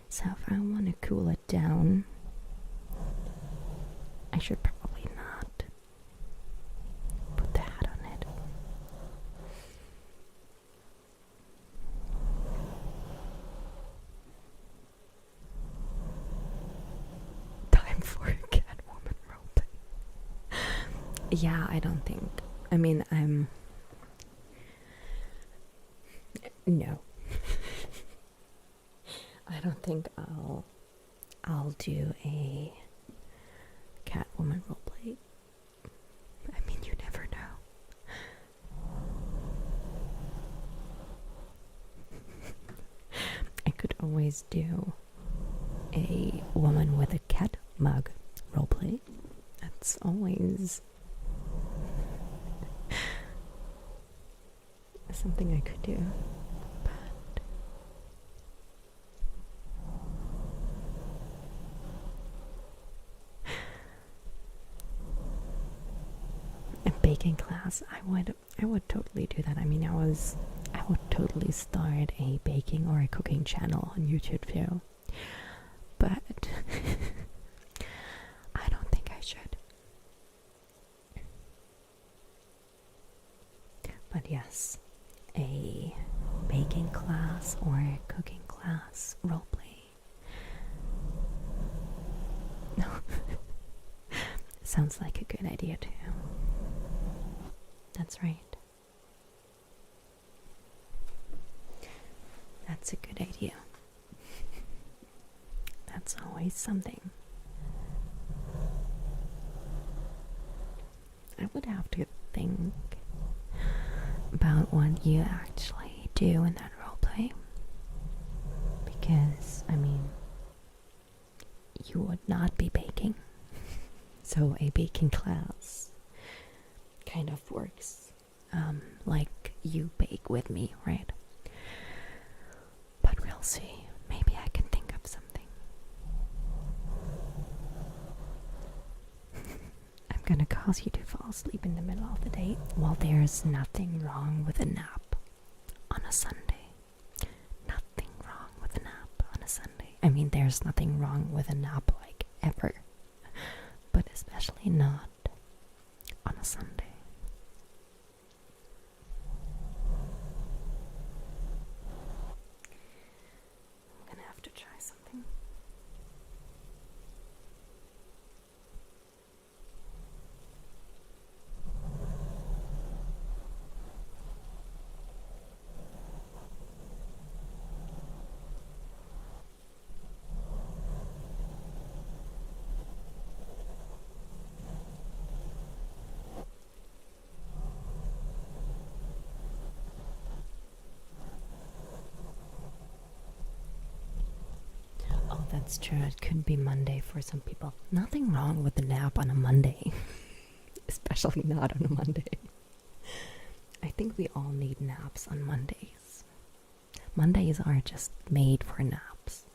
So if I want to cool it down, I should probably not put the hat on it. Time for a Catwoman roleplay. Yeah, I don't think. I mean, no. I don't think I'll do a Catwoman roleplay. I mean, you never know. I could always do a woman with a cat mug roleplay. That's always something I could do. Baking class, I would totally do that. I mean, I would totally start a baking or a cooking channel on YouTube too, but I don't think I should. But yes, a baking class or a cooking class roleplay. No, sounds like a good idea too. That's right. That's a good idea. That's always something. I would have to think about what you actually do in that roleplay. Because, I mean, you would not be baking. So a baking class kind of works like you bake with me, right? We'll see. Maybe I can think of something. I'm gonna cause you to fall asleep in the middle of the day. Well, there's nothing wrong with a nap on a Sunday. Nothing wrong with a nap on a Sunday. I mean, there's nothing wrong with a nap, like, ever. But especially not on a Sunday. I'm gonna have to try something. Oh, that's true. It could be Monday for some people. Nothing wrong with a nap on a Monday. Especially not on a Monday. I think we all need naps on Mondays. Mondays are just made for naps.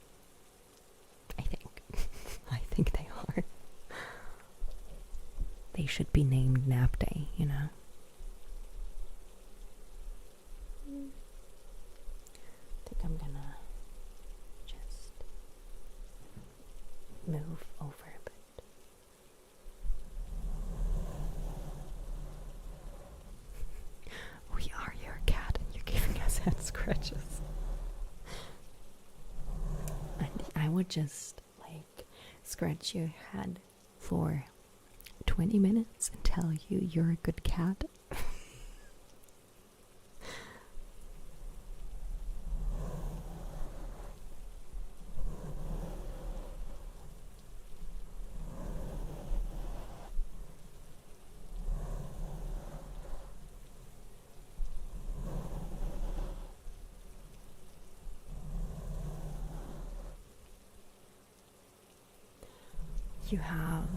I think. I think they are. They should be named Nap Day, you know? I think I'm gonna just move over a bit. We are your cat and you're giving us head scratches. I would just, like, scratch your head for 20 minutes and tell you you're a good cat. You have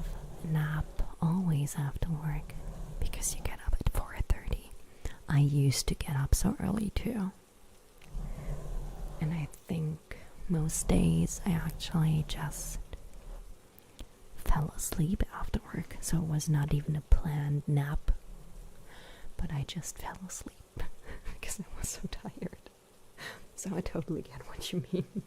a nap always after work because you get up at 4:30. I used to get up so early too. And I think most days I actually just fell asleep after work, so it was not even a planned nap. But I just fell asleep because I was so tired. So I totally get what you mean.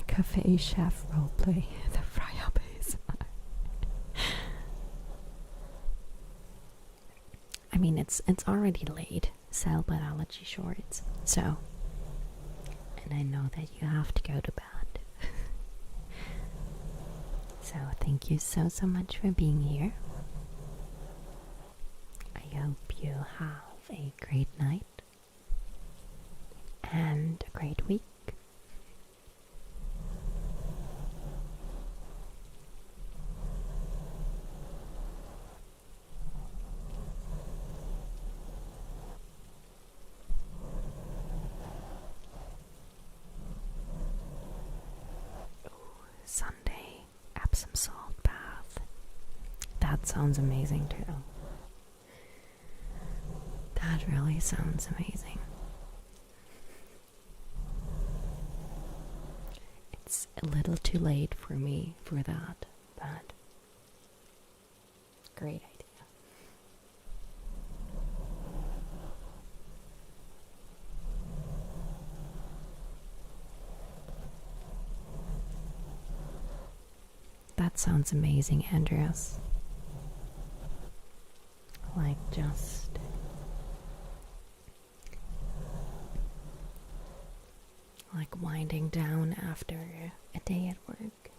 Cafe chef roleplay, the fry-up ASMR. I mean, it's already late, cell biology shorts, so, and I know that you have to go to bed. So thank you so much for being here. I hope you have a great night and a great week. Sunday, Epsom salt bath. That sounds amazing too. That really sounds amazing. It's a little too late for me for that, but great idea. That sounds amazing, Andreas. Like, just like winding down after a day at work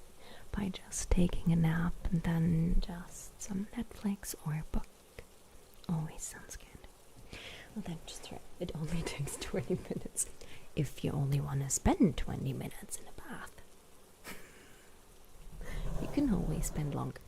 by just taking a nap and then just some Netflix or a book. Always sounds good. Well, then just try. It only takes 20 minutes if you only want to spend 20 minutes in a bath. You can always spend longer.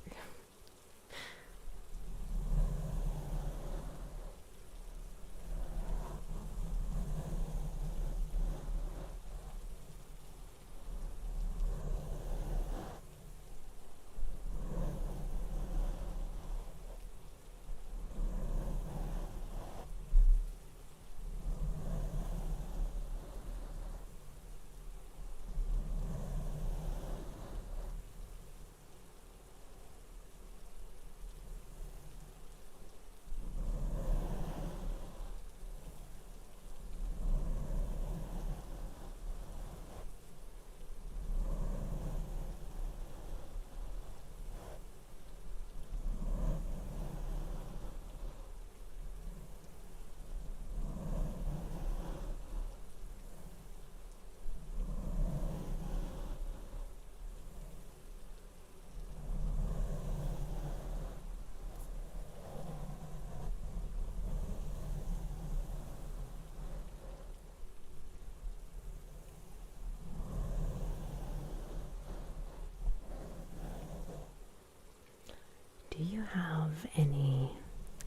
have any,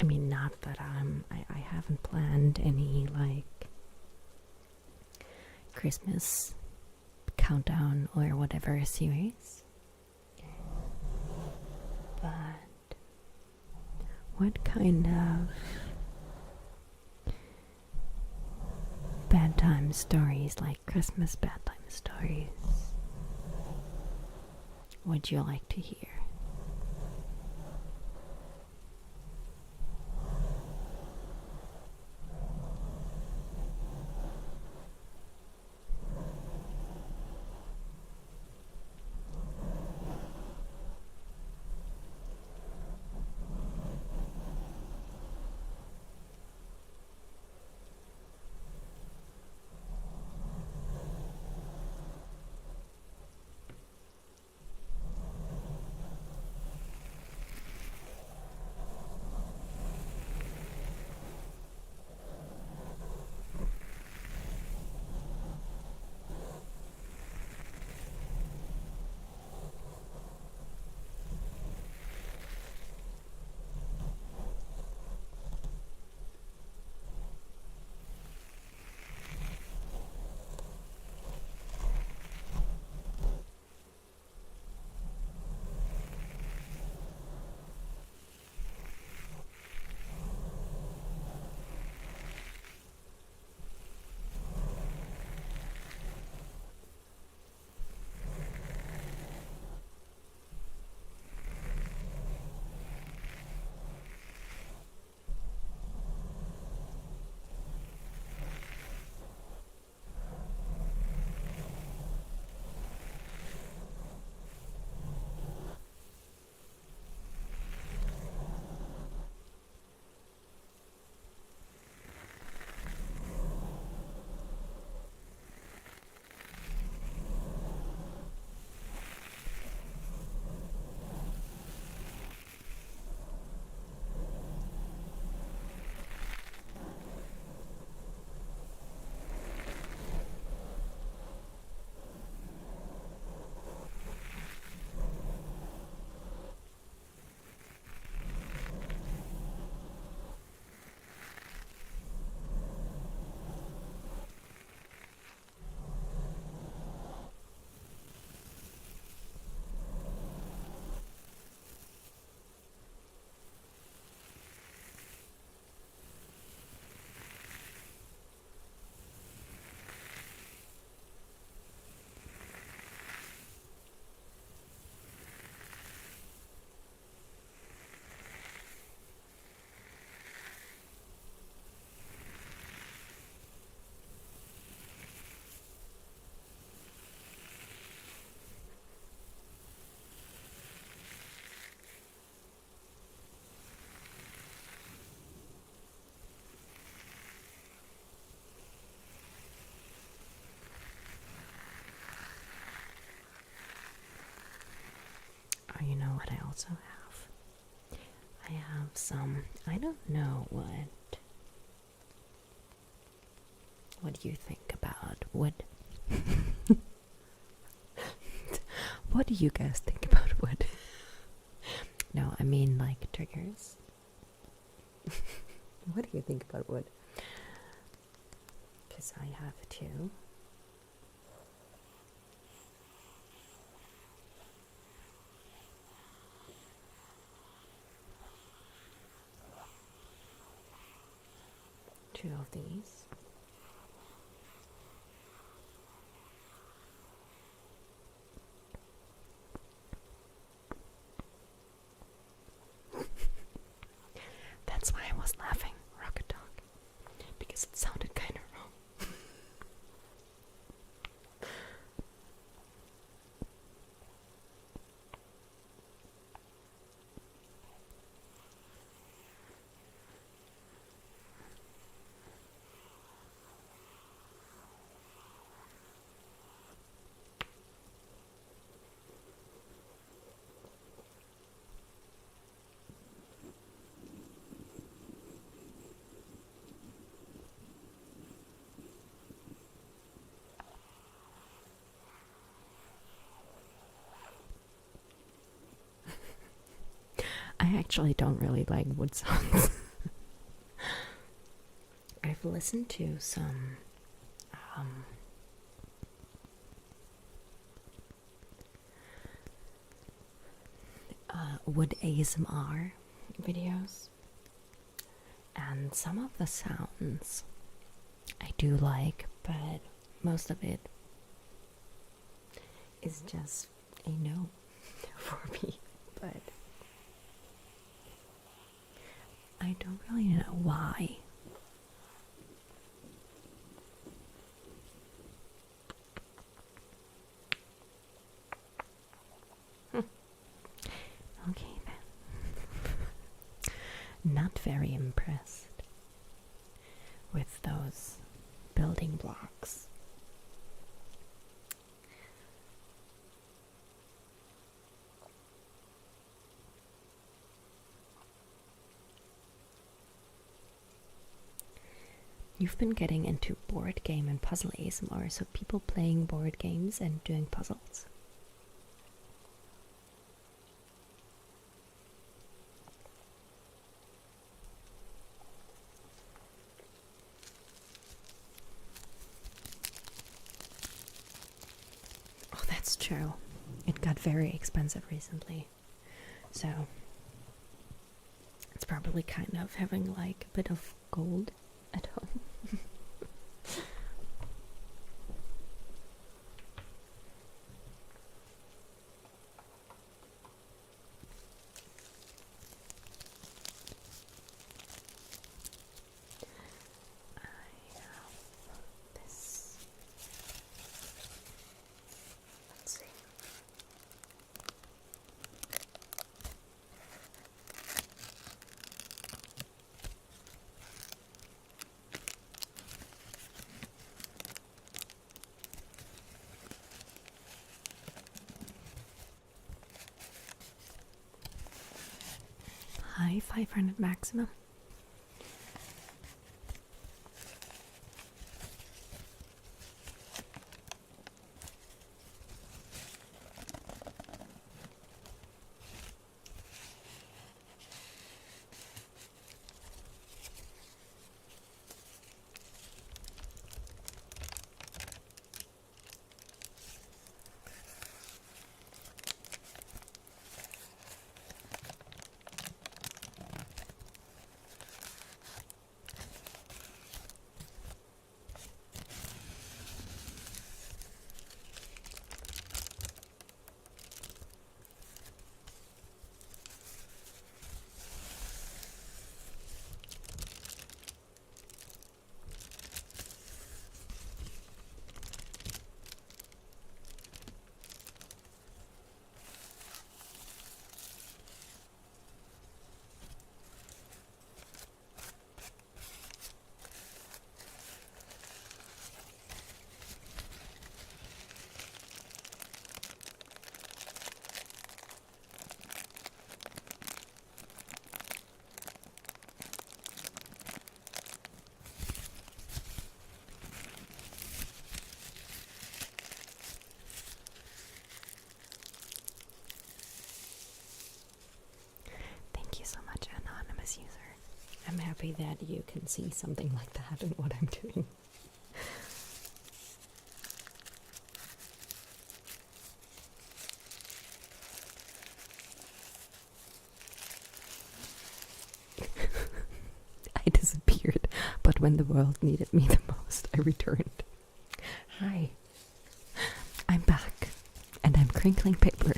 I mean, not that I haven't planned any like Christmas countdown or whatever series, but what kind of bedtime stories, like Christmas bedtime stories, would you like to hear? Oh, you know what I also have? I have some, I don't know what do you think about wood? What do you guys think about wood? No, I mean like triggers. What do you think about wood? Because I have two. Two of these. That's why I was laughing, Rocket Dog, because it sounded kind of wrong. actually don't really like wood sounds. I've listened to some wood ASMR videos, and some of the sounds I do like, but most of it is just a no for me. But I don't really know why. Okay then. Not very impressed with those building blocks. You've been getting into board game and puzzle ASMR, so people playing board games and doing puzzles. Oh, that's true. It got very expensive recently, so it's probably kind of having like a bit of gold at home. High 500 maximum. I'm happy that you can see something like that in what I'm doing. I disappeared, but when the world needed me the most, I returned. Hi, I'm back, and I'm crinkling paper.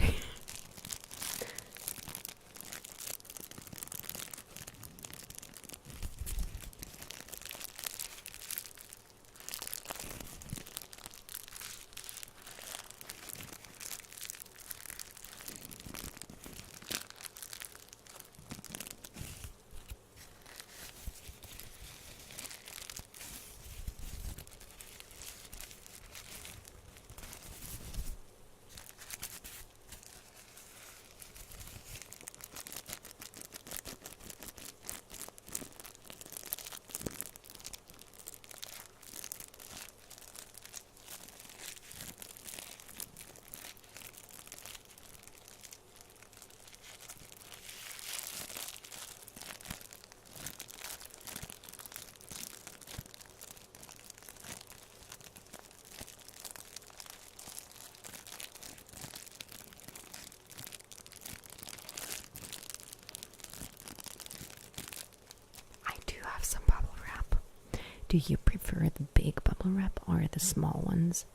prefer the big bubble wrap or the small ones,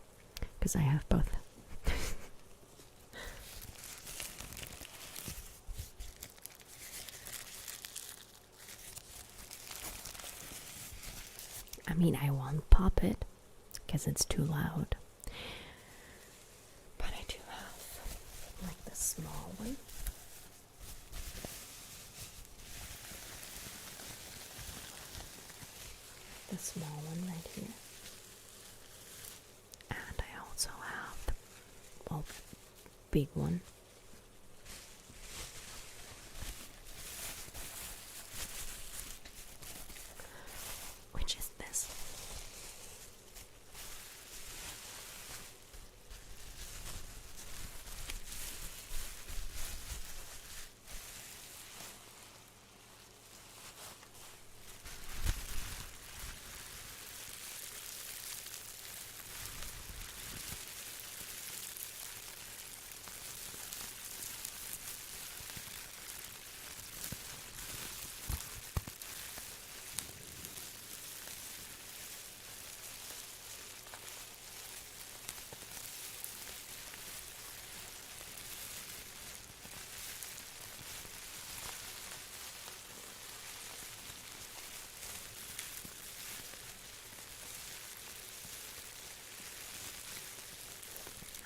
because I have both. I mean, I won't pop it because it's too loud, but I do have like the small one. The small one right here. And I also have the, well, big one. Which is this.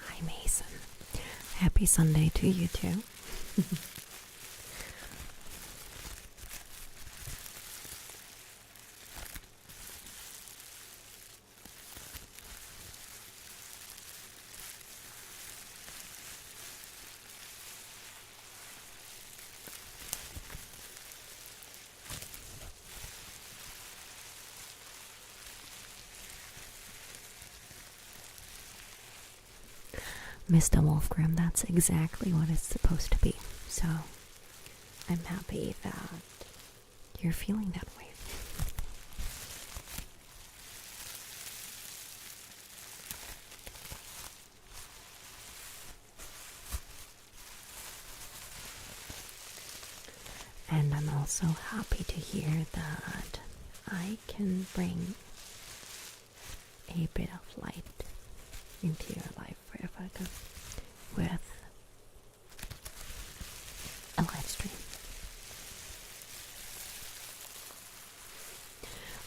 Hi, Mason. Happy Sunday to you too. Mr. Wolfgram, that's exactly what it's supposed to be. So I'm happy that you're feeling that way. And I'm also happy to hear that I can bring a bit of light into your life wherever I go with a live stream.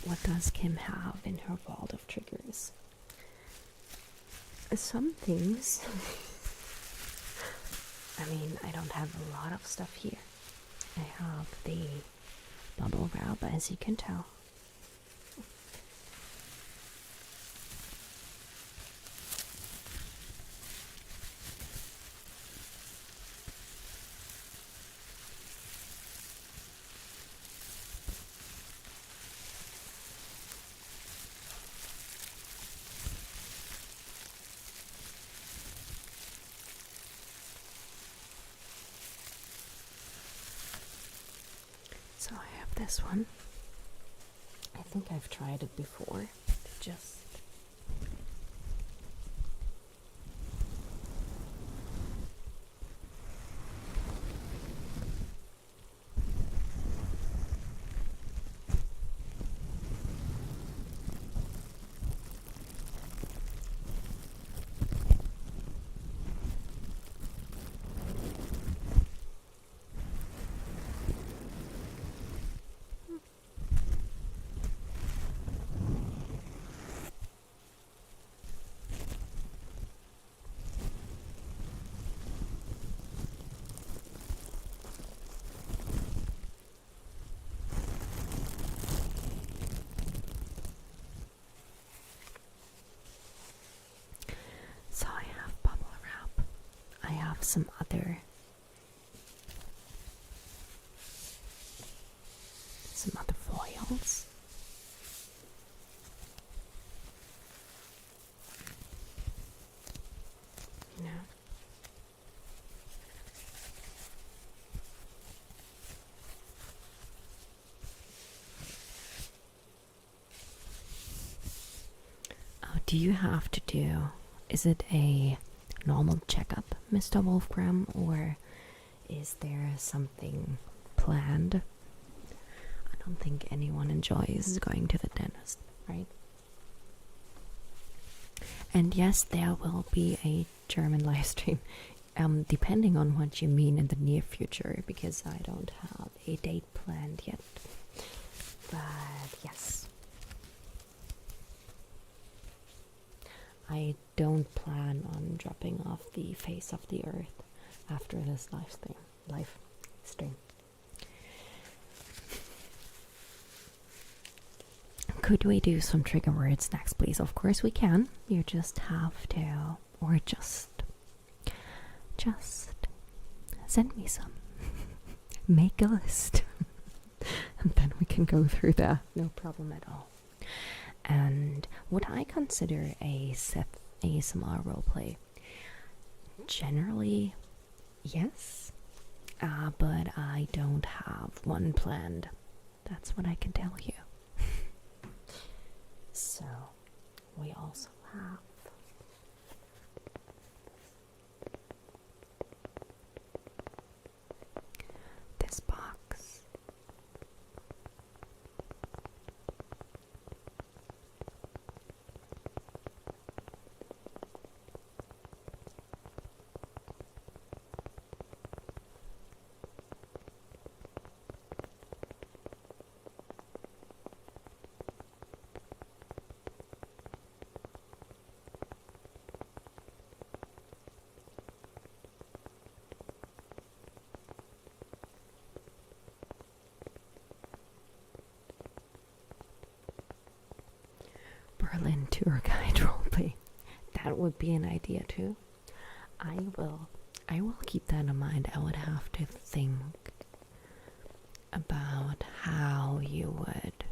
What does Kim have in her vault of triggers? Some things. I mean, I don't have a lot of stuff here. I have the bubble wrap, as you can tell. So I have this one. I think I've tried it before. Just some other foils. You know. Oh, do you have to do, is it a normal checkup, Mr. Wolfgram, or is there something planned? I don't think anyone enjoys going to the dentist, right? And yes, there will be a German live stream, depending on what you mean in the near future, because I don't have a date planned yet. But yes, I don't plan on dropping off the face of the earth after this live stream. Could we do some trigger words next, please? Of course we can. You just have to, or just send me some. Make a list. And then we can go through that. No problem at all. And would I consider a Seth ASMR roleplay? Generally, yes. But I don't have one planned. That's what I can tell you. So, we also have this box. Berlin tour guide roleplay. That would be an idea too. I will keep that in mind. I would have to think about how you would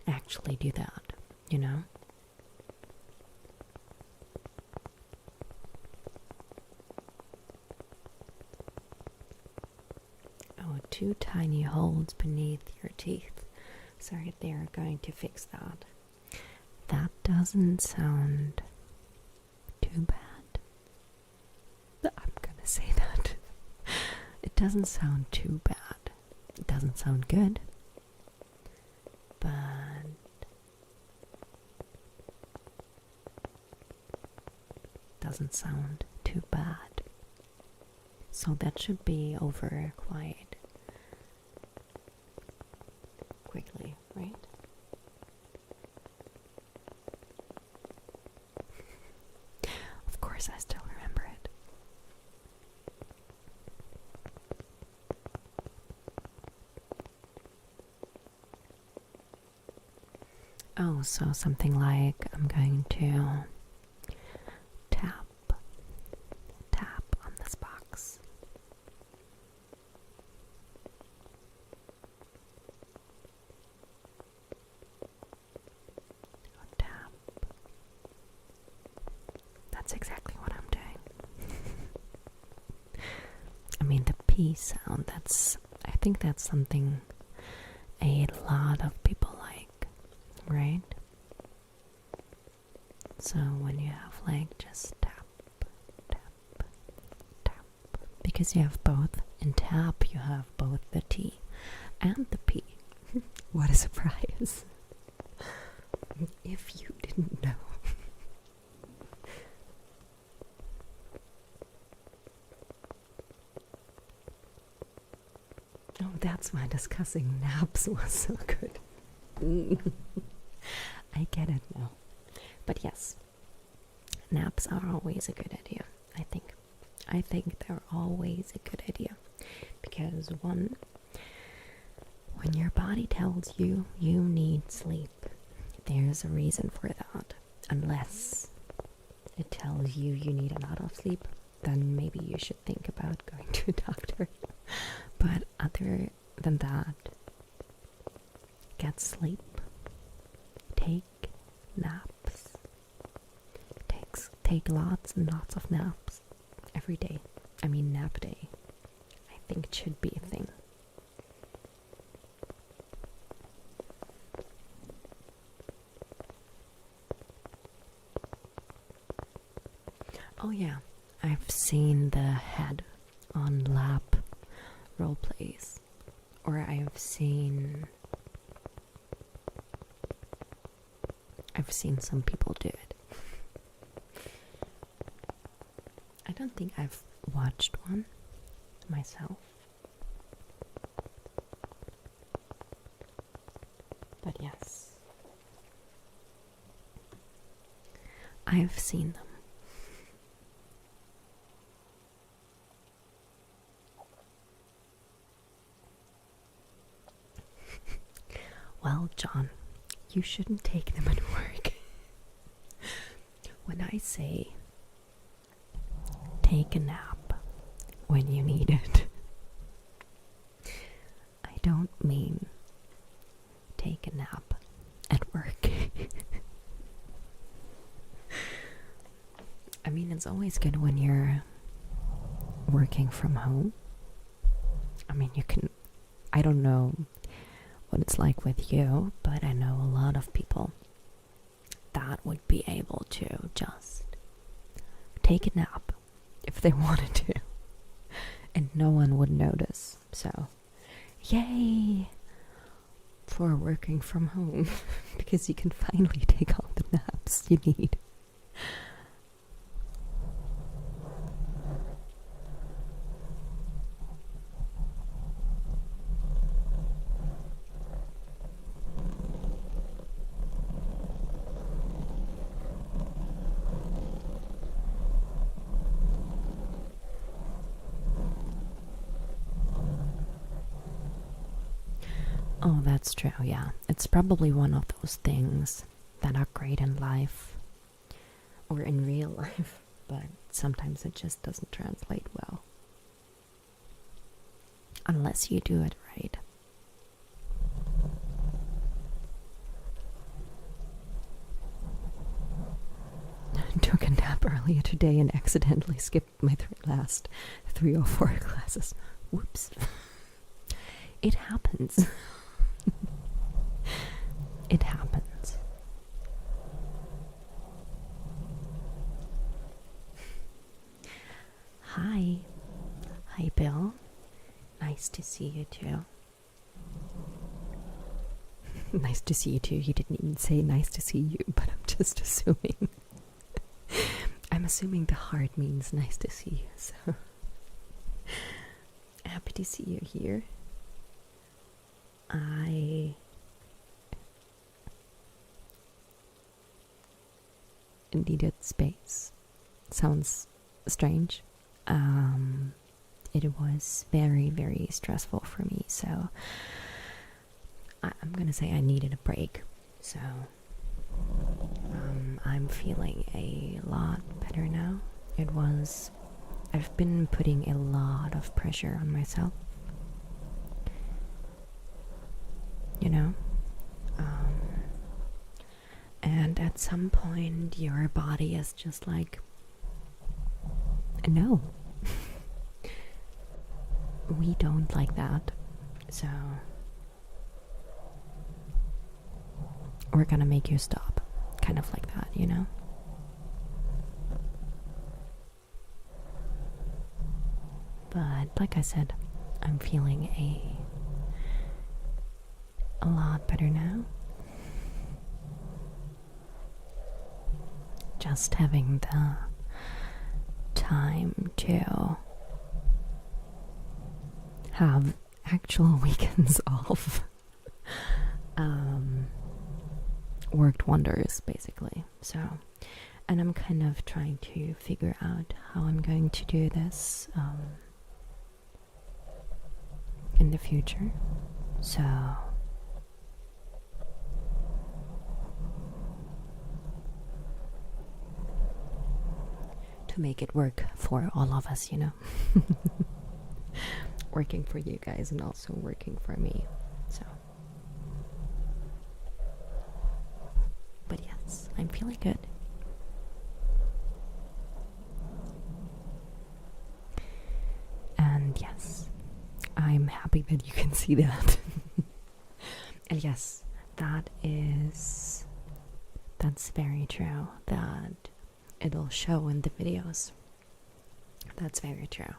actually do that, you know? Oh, 2 tiny holes beneath your teeth. Sorry, they're going to fix that. That doesn't sound too bad. I'm gonna say that. It doesn't sound too bad. It doesn't sound good. But doesn't sound too bad. So that should be over quite quickly, right? Of course, I still remember it. Oh, so something like I'm going to tap on this box. Tap. That's exactly what I'm doing. I mean, the P sound, I think that's something a lot of people like, right? So when you have like just tap, tap, tap, because you have both, in tap you have both the T and the P. What a surprise. If you didn't know. Oh, that's why discussing naps was so good. I get it now. But yes, naps are always a good idea, I think. I think they're always a good idea. Because one, when your body tells you you need sleep, there's a reason for that. Unless it tells you you need a lot of sleep, then maybe you should think about going to a doctor. But other than that, get sleep. Take naps. Take lots and lots of naps every day. I mean, nap day. I think it should be a thing. Oh yeah, I've seen the head on lap role plays, or I've seen I've seen some people do it. I don't think I've watched one myself. But yes, I've seen them. Well, John, you shouldn't take them at work. When I say take a nap when you need it, I don't mean take a nap at work. I mean, it's always good when you're working from home. I mean, you can, I don't know what it's like with you, but I know a lot of people that would be able to just take a nap if they wanted to, and no one would notice. So, yay for working from home, because you can finally take all the naps you need. Oh, that's true, yeah. It's probably one of those things that are great in life, or in real life, but sometimes it just doesn't translate well. Unless you do it right. I took a nap earlier today and accidentally skipped my last 3 or 4 classes. Whoops. It happens. It happens. Hi. Hi, Bill. Nice to see you too. Nice to see you too. You didn't even say nice to see you, but I'm just assuming. I'm assuming the heart means nice to see you, so. Happy to see you here. I needed space. Sounds strange. It was very, very stressful for me, so I'm gonna say I needed a break. So I'm feeling a lot better now. I've been putting a lot of pressure on myself, you know, and at some point your body is just like, no, we don't like that, so we're gonna make you stop, kind of like that, you know. But like I said, I'm feeling a lot better now. Just having the time to have actual weekends off worked wonders, basically. So, and I'm kind of trying to figure out how I'm going to do this in the future. So to make it work for all of us, you know. Working for you guys and also working for me. So, but yes, I'm feeling good. And yes, I'm happy that you can see that. And yes, that's very true, that it'll show in the videos. That's very true.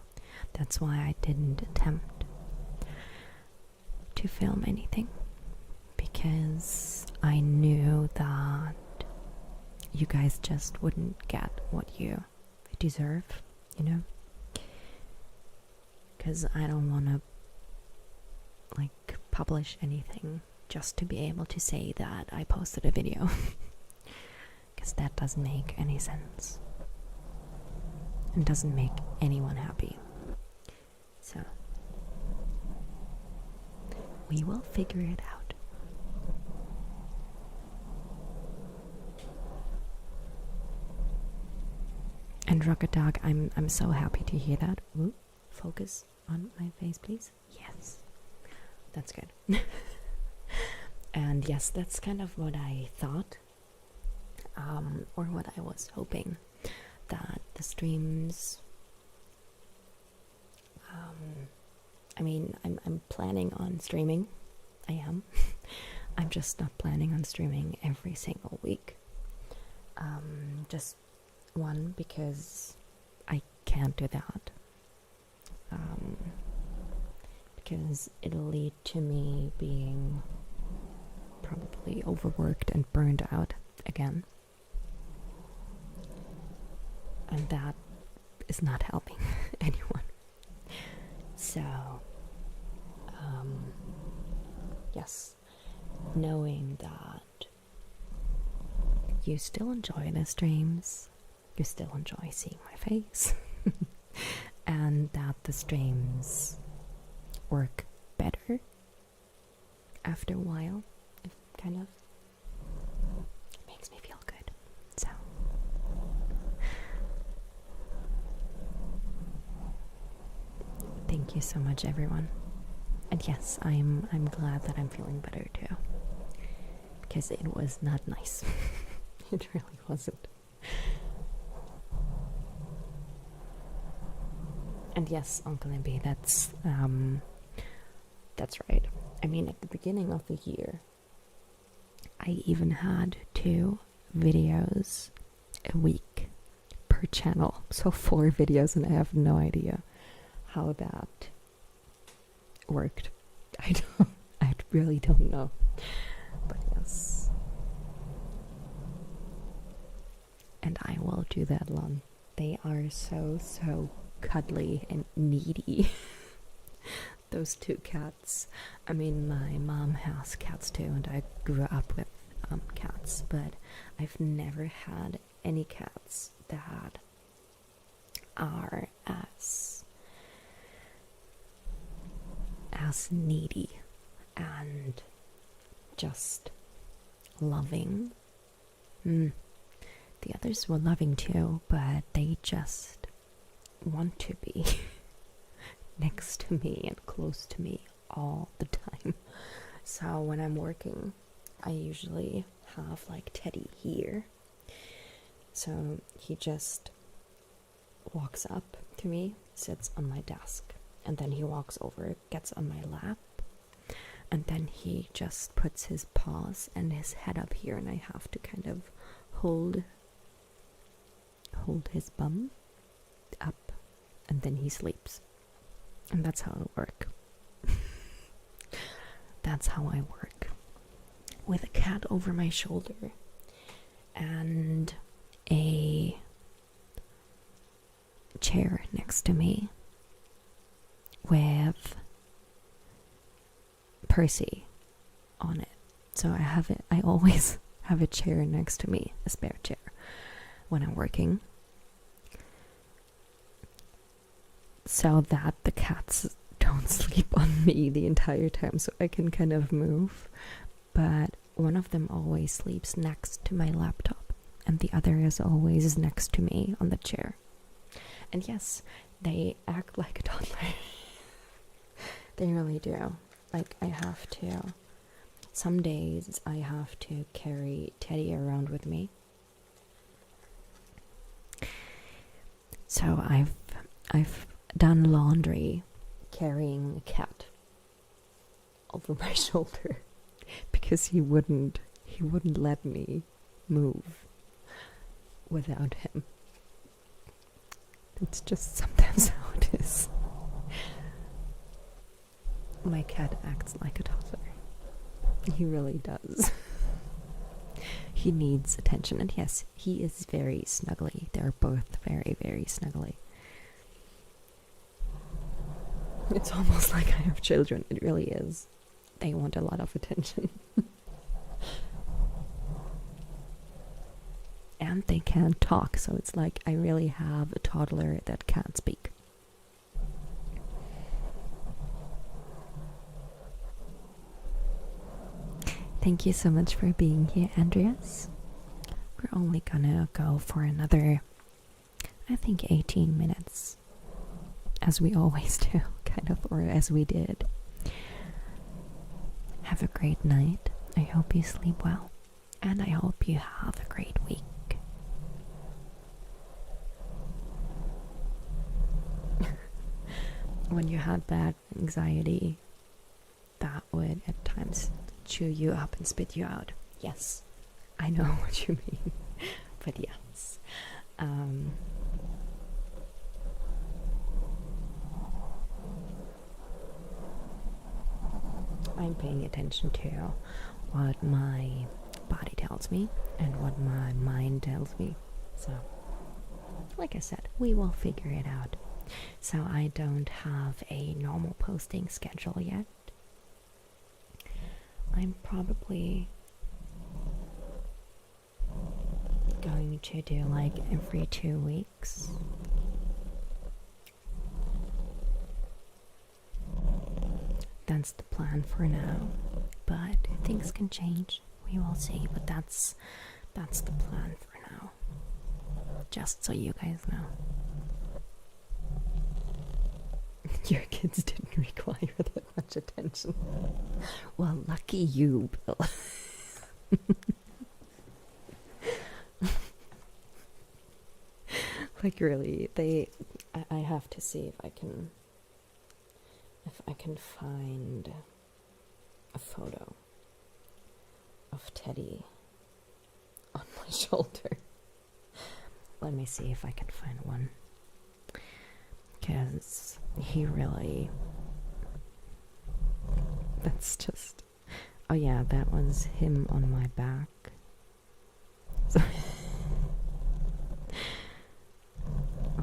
That's why I didn't attempt to film anything, because I knew that you guys just wouldn't get what you deserve, you know? Because I don't want to like publish anything just to be able to say that I posted a video. Because that doesn't make any sense and doesn't make anyone happy. So we will figure it out. And Rocket Dog, I'm so happy to hear that. Ooh, focus on my face, please. Yes, that's good. And yes, that's kind of what I thought, or what I was hoping, that the streams, I mean, I'm planning on streaming. I am. I'm just not planning on streaming every single week. Just one, because I can't do that. Because it'll lead to me being probably overworked and burned out again. And that is not helping anyone. So, yes, knowing that you still enjoy the streams, you still enjoy seeing my face, and that the streams work better after a while, it kind of makes me feel good. So thank you so much, everyone. And yes, I'm glad that I'm feeling better too, because it was not nice. It really wasn't. And yes, Uncle MB, that's right. I mean, at the beginning of the year, I even had 2 videos a week per channel. So 4 videos, and I have no idea how that worked. I really don't know. But yes. And I will do that, Lon. They are so cuddly and needy. Those 2 cats. I mean, my mom has cats too, and I grew up with cats, but I've never had any cats that are as needy and just loving. The others were loving too, but they just want to be next to me and close to me all the time. So when I'm working, I usually have like Teddy here. So he just walks up to me, sits on my desk, and then he walks over, gets on my lap, and then he just puts his paws and his head up here, and I have to kind of hold his bum up, and then he sleeps. And that's how I work. That's how I work. With a cat over my shoulder and a chair next to me with Percy on it. So I always have a chair next to me, a spare chair, when I'm working, so that the cats don't sleep on me the entire time, so I can kind of move. But one of them always sleeps next to my laptop, and the other is always next to me on the chair. And yes, they act like a toddler. They really do. Like, I have to, some days I have to carry Teddy around with me. So I've done laundry carrying a cat over my shoulder because he wouldn't let me move without him. It's just sometimes how it is. My cat acts like a toddler. He really does. He needs attention. And yes, he is very snuggly. They're both very, very snuggly. It's almost like I have children. It really is. They want a lot of attention. And they can't talk, so it's like I really have a toddler that can't speak. Thank you so much for being here, Andreas. We're only gonna go for another, I think, 18 minutes. As we always do, kind of, or as we did. Have a great night. I hope you sleep well. And I hope you have a great week. When you had bad anxiety, that would at times chew you up and spit you out. Yes, I know what you mean. But yes. I'm paying attention to what my body tells me and what my mind tells me. So, like I said, we will figure it out. So I don't have a normal posting schedule yet. I'm probably going to do like every 2 weeks. That's the plan for now, but things can change. We will see, but that's the plan for now. Just so you guys know. Your kids didn't require that much attention. Well, lucky you, Bill. Like really, I have to see if I can find a photo of Teddy on my shoulder. Let me see if I can find one. Because he really... That's just... Oh yeah, that was him on my back. So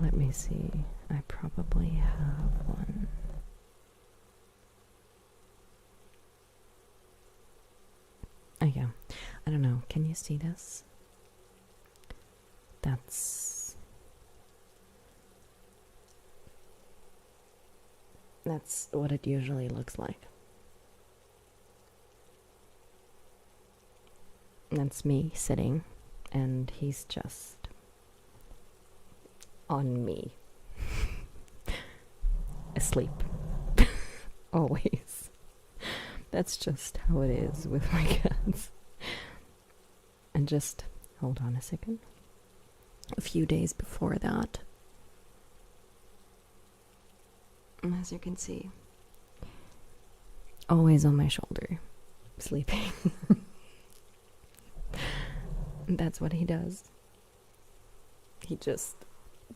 let me see. I probably have one. Oh yeah. I don't know. Can you see this? That's what it usually looks like. That's me sitting, and he's just on me. Asleep. Always. That's just how it is with my cats. And just, hold on a second. A few days before that, as you can see, always on my shoulder, sleeping. That's what he does. He just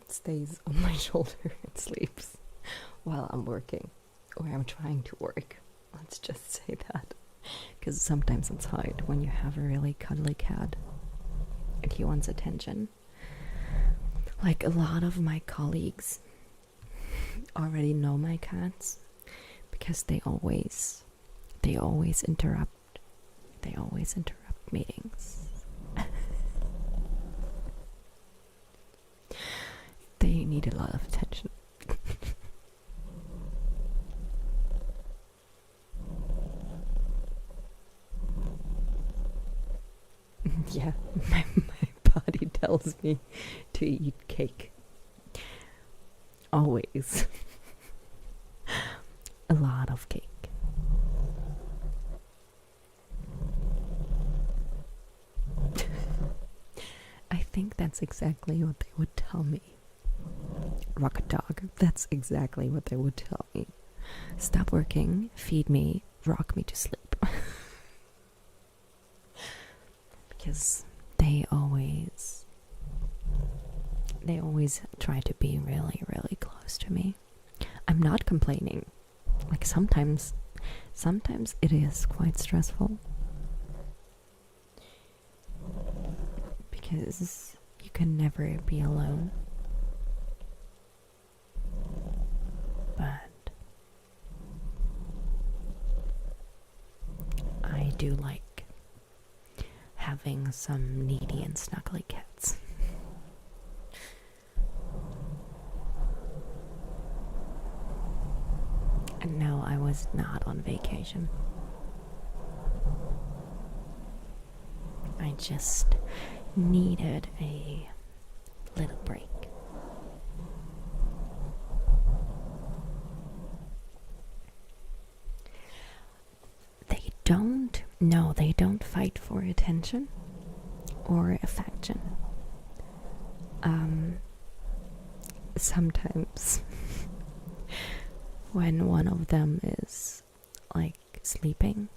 stays on my shoulder and sleeps while I'm working, or I'm trying to work. Let's just say that, because sometimes it's hard when you have a really cuddly cat and he wants attention. Like a lot of my colleagues already know my cats because they always interrupt meetings. They need a lot of attention. Yeah, my body tells me to eat cake. Always. A lot of cake. I think that's exactly what they would tell me. Rocket dog. That's exactly what they would tell me. Stop working, feed me, rock me to sleep. Because they always try to be really, really close to me. I'm not complaining. Like sometimes it is quite stressful. because you can never be alone. But I do like having some needy and snuggly cats. And no, I was not on vacation. I just needed a little break. They don't fight for attention or affection. Sometimes when one of them is like sleeping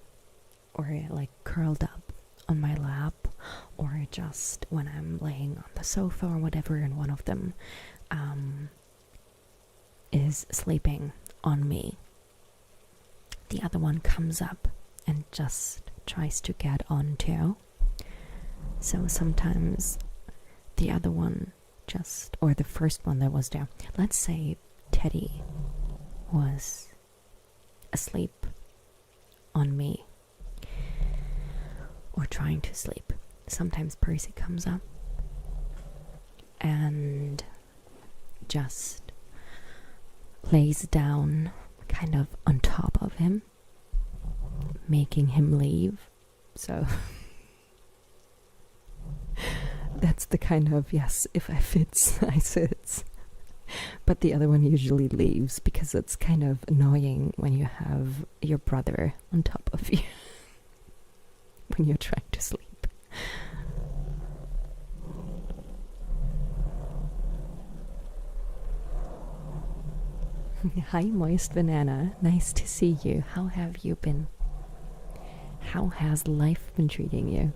or like curled up on my lap, or just when I'm laying on the sofa or whatever, and one of them is sleeping on me, the other one comes up and just tries to get on too. So sometimes the other one or the first one that was there, let's say Teddy was asleep on me or trying to sleep. Sometimes Percy comes up and just lays down kind of on top of him, making him leave. So that's the kind of, yes, if I fits, I sits. But the other one usually leaves because it's kind of annoying when you have your brother on top of you when you're trying to sleep. Hi, Moist Banana. Nice to see you. How have you been? How has life been treating you?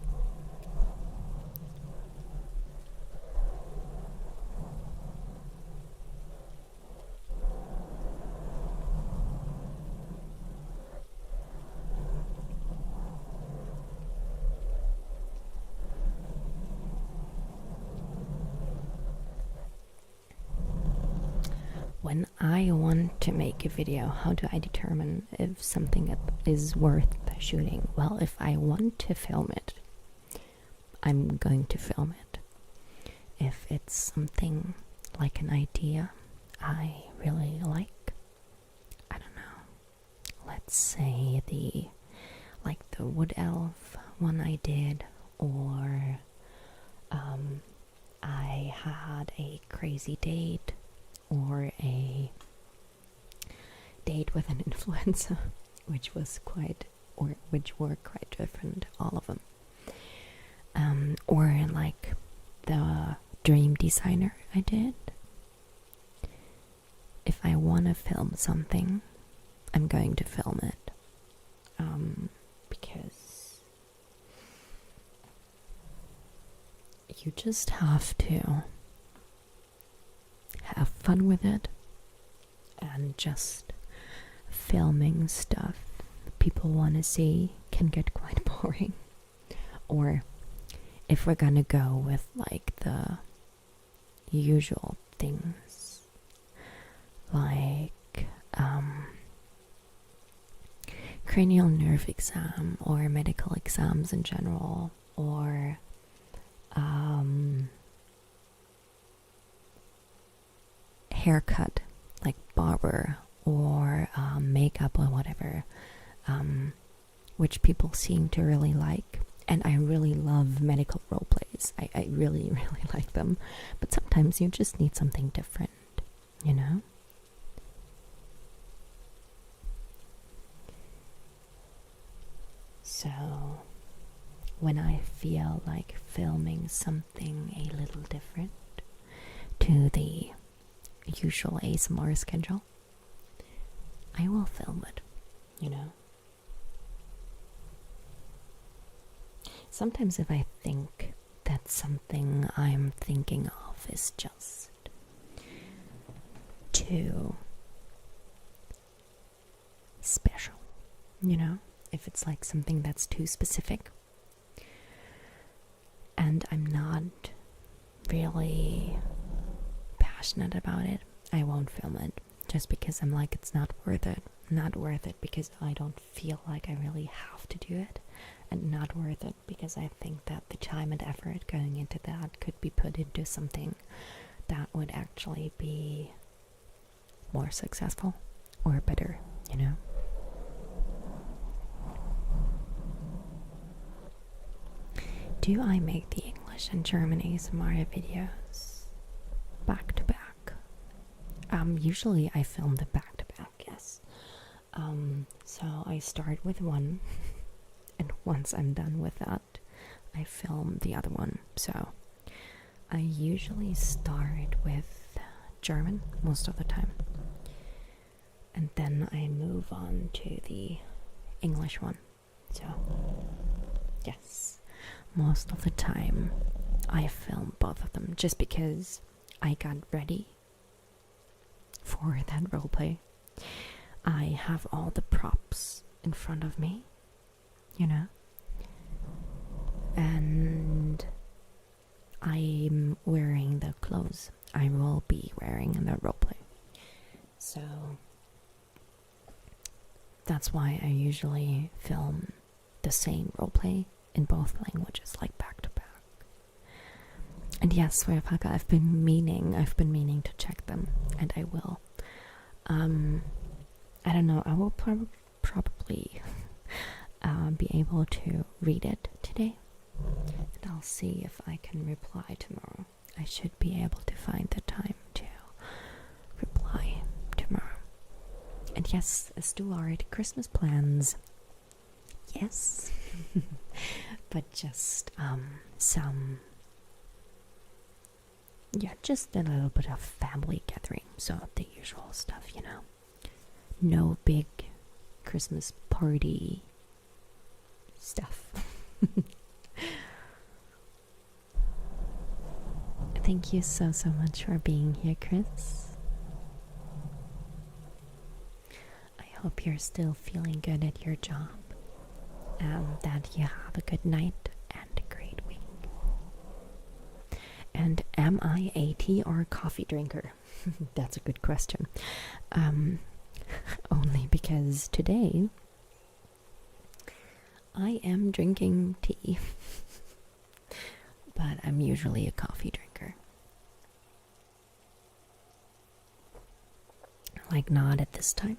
When I want to make a video, how do I determine if something is worth shooting? Well, if I want to film it, I'm going to film it. If it's something like an idea I really like, I don't know, let's say the wood elf one I did, or I had a crazy date, or a date with an influencer, which were quite different, all of them. Or like the dream designer I did. If I want to film something, I'm going to film it. Because you just have to have fun with it, and just filming stuff people want to see can get quite boring. Or if we're gonna go with like the usual things, like cranial nerve exam or medical exams in general, or haircut, like barber, or makeup or whatever, which people seem to really like. And I really love medical role plays. I really, really like them. But sometimes you just need something different, you know? So when I feel like filming something a little different to the usual ASMR schedule, I will film it, you know? Sometimes if I think that something I'm thinking of is just too special, you know? If it's like something that's too specific and I'm not really passionate about it, I won't film it. Just because I'm like, it's not worth it. Not worth it because I don't feel like I really have to do it. And not worth it because I think that the time and effort going into that could be put into something that would actually be more successful or better, you know? Do I make the English and German ASMR videos back to back? Usually I film them back to back, yes. So I start with one, and once I'm done with that, I film the other one. So I usually start with German most of the time, and then I move on to the English one. So yes, most of the time I film both of them just because I got ready for that roleplay. I have all the props in front of me, you know, and I'm wearing the clothes I will be wearing in the roleplay. So that's why I usually film the same roleplay in both languages, like back to back. And yes, I've been meaning to check them, and I will. I don't know, I will probably be able to read it today, and I'll see if I can reply tomorrow. I should be able to find the time to reply tomorrow. And yes, Stuart, Christmas plans. Yes. But just just a little bit of family gathering, so the usual stuff, you know. No big Christmas party stuff. Thank you so much for being here, Chris. I hope you're still feeling good at your job, and that you have a good night and a great week. And am I a tea or a coffee drinker? That's a good question. Only because today I am drinking tea. But I'm usually a coffee drinker. Like, not at this time,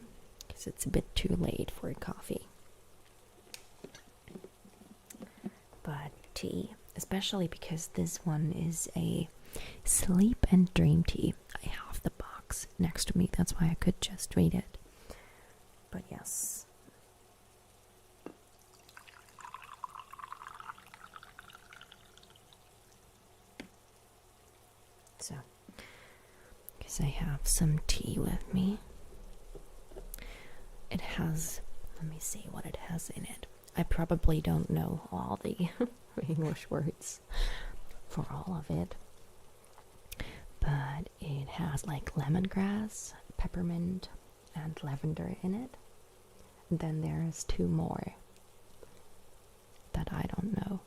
because it's a bit too late for coffee. But tea, especially because this one is a sleep and dream tea. I have the box next to me, that's why I could just read it. But yes. So, because I have some tea with me. It has, let me see what it has in it. I probably don't know all the English words for all of it. But it has like lemongrass, peppermint, and lavender in it. And then there's two more that I don't know.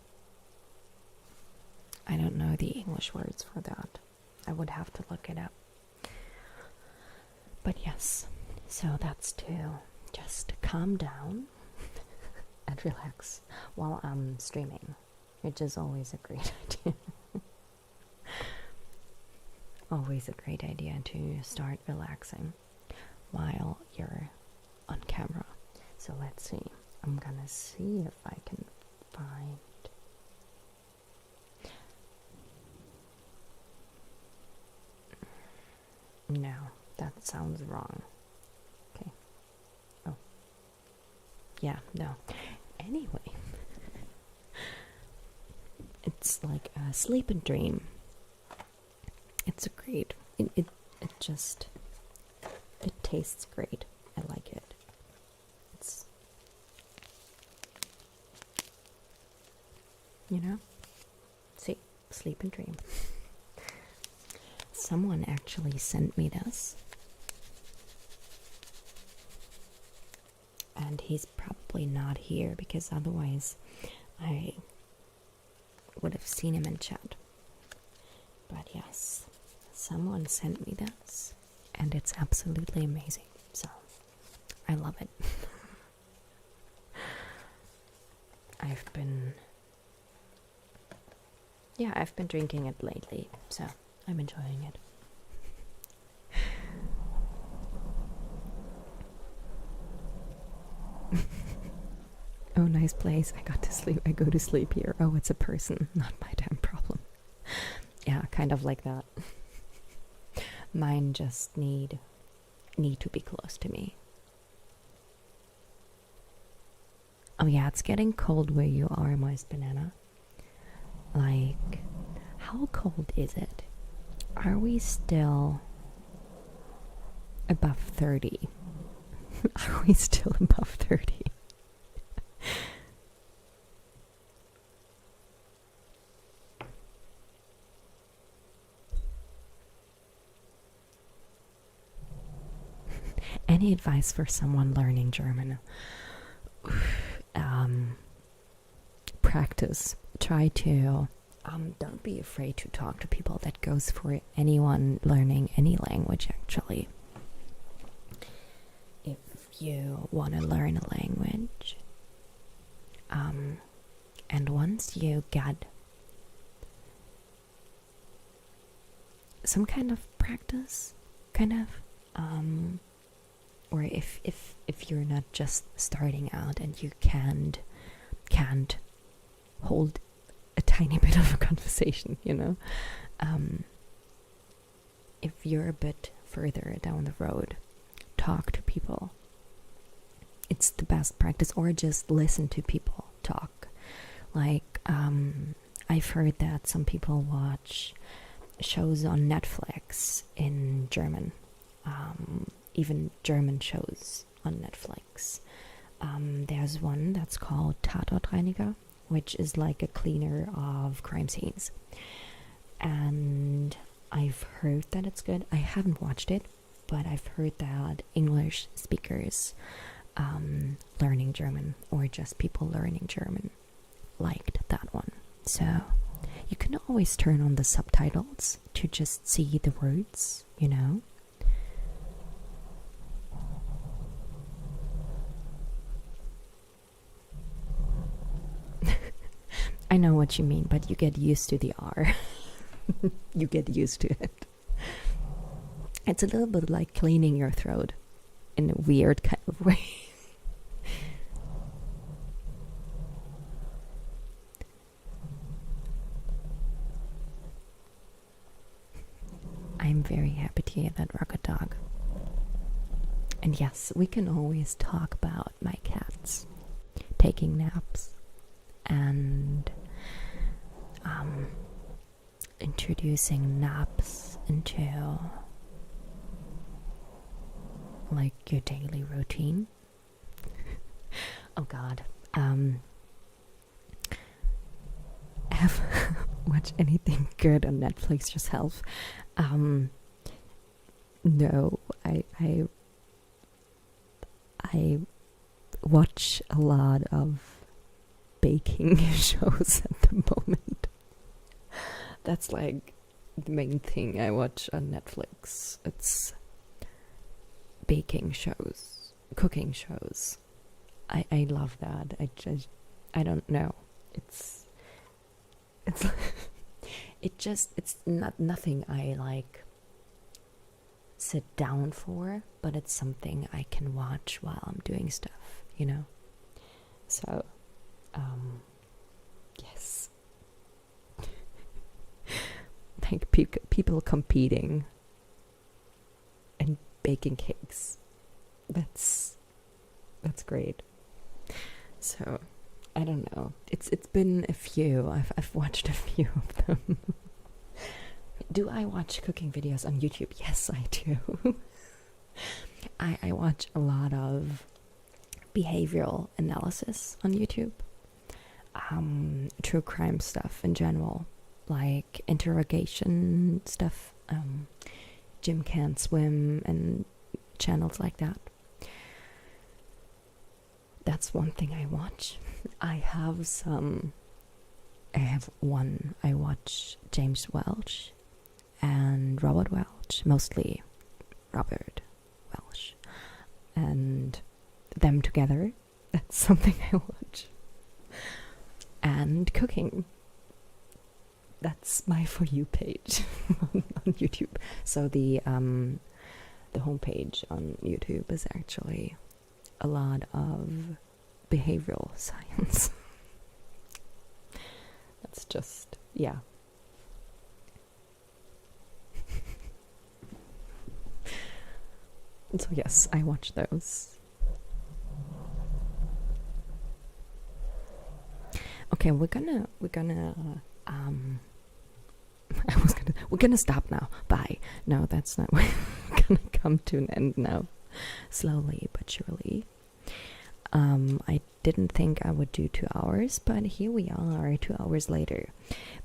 I don't know the English words for that. I would have to look it up. But yes, so that's to just calm down and relax while I'm streaming, which is always a great idea. Always a great idea to start relaxing while you're on camera. So let's see. I'm gonna see if I can find. No, that sounds wrong. Okay. Oh. Yeah, no. Anyway. It's like a sleep and dream. It's a great. It just. It tastes great. I like it. It's. You know? See, sleep and dream. Someone actually sent me this. And he's probably not here because otherwise I would have seen him in chat. But yes, someone sent me this, and it's absolutely amazing. So I love it. I've been drinking it lately, so I'm enjoying it. Oh, nice place. I got to sleep. I go to sleep here. Oh, it's a person, not my damn problem. Yeah, kind of like that. Mine just need to be close to me. Oh yeah, it's getting cold where you are, Moist Banana. Like, how cold is it? Are we still above 30? Are we still above 30? Any advice for someone learning German? Practice. Try to don't be afraid to talk to people. That goes for anyone learning any language, actually. If you want to learn a language, and once you get some kind of practice, or if you're not just starting out and you can't hold a tiny bit of a conversation, if you're a bit further down the road, talk to people. It's the best practice. Or just listen to people talk. Like, I've heard that some people watch shows on Netflix in German, even German shows on Netflix. There's one that's called Tatortreiniger, which is like a cleaner of crime scenes. And I've heard that it's good. I haven't watched it, but I've heard that English speakers learning German, or just people learning German, liked that one. So you can always turn on the subtitles to just see the words, I know what you mean, but you get used to the R. You get used to it. It's a little bit like cleaning your throat in a weird kind of way. I'm very happy to hear that, Rocket Dog. And yes, we can always talk about my cats taking naps and introducing naps into like your daily routine. Oh God. Have watch anything good on Netflix yourself? No, I watch a lot of baking shows at the moment. That's like the main thing I watch on Netflix. It's baking shows, cooking shows. I love that. I don't know. It's it's not nothing I like sit down for, but it's something I can watch while I'm doing stuff, So, yes. Like people competing and baking cakes. That's great. So, I don't know. It's been a few. I've watched a few of them. Do I watch cooking videos on YouTube? Yes, I do. I watch a lot of behavioral analysis on YouTube. True crime stuff in general, like interrogation stuff, Jim Can't Swim, and channels like that. That's one thing I watch. I have one. I watch James Welch. and Robert Welch, mostly Robert Welch, and them together. That's something I watch. And cooking. That's my For You page on YouTube. So the homepage on YouTube is actually a lot of behavioral science. That's just, yeah. So yes, I watch those. Okay, we're gonna we're gonna stop now. Bye. No, that's not. We're gonna come to an end now, slowly but surely. I didn't think I would do 2 hours, but here we are, 2 hours later.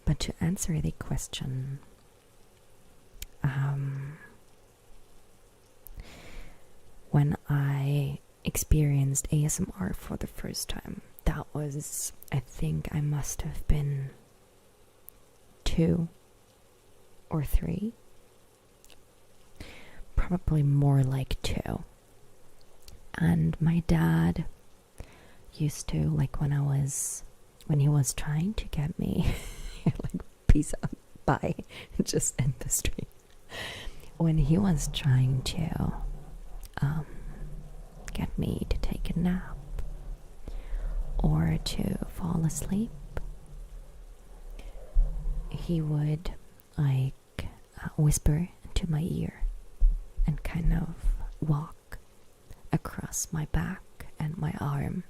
But to answer the question, when I experienced ASMR for the first time, that was, I think I must have been 2 or 3. Probably more like 2. And my dad used to, like, when he was trying to get me, like, peace out, bye, just end the stream. When he was trying to get me to take a nap or to fall asleep, he would, like, whisper into my ear and kind of walk across my back and my arm.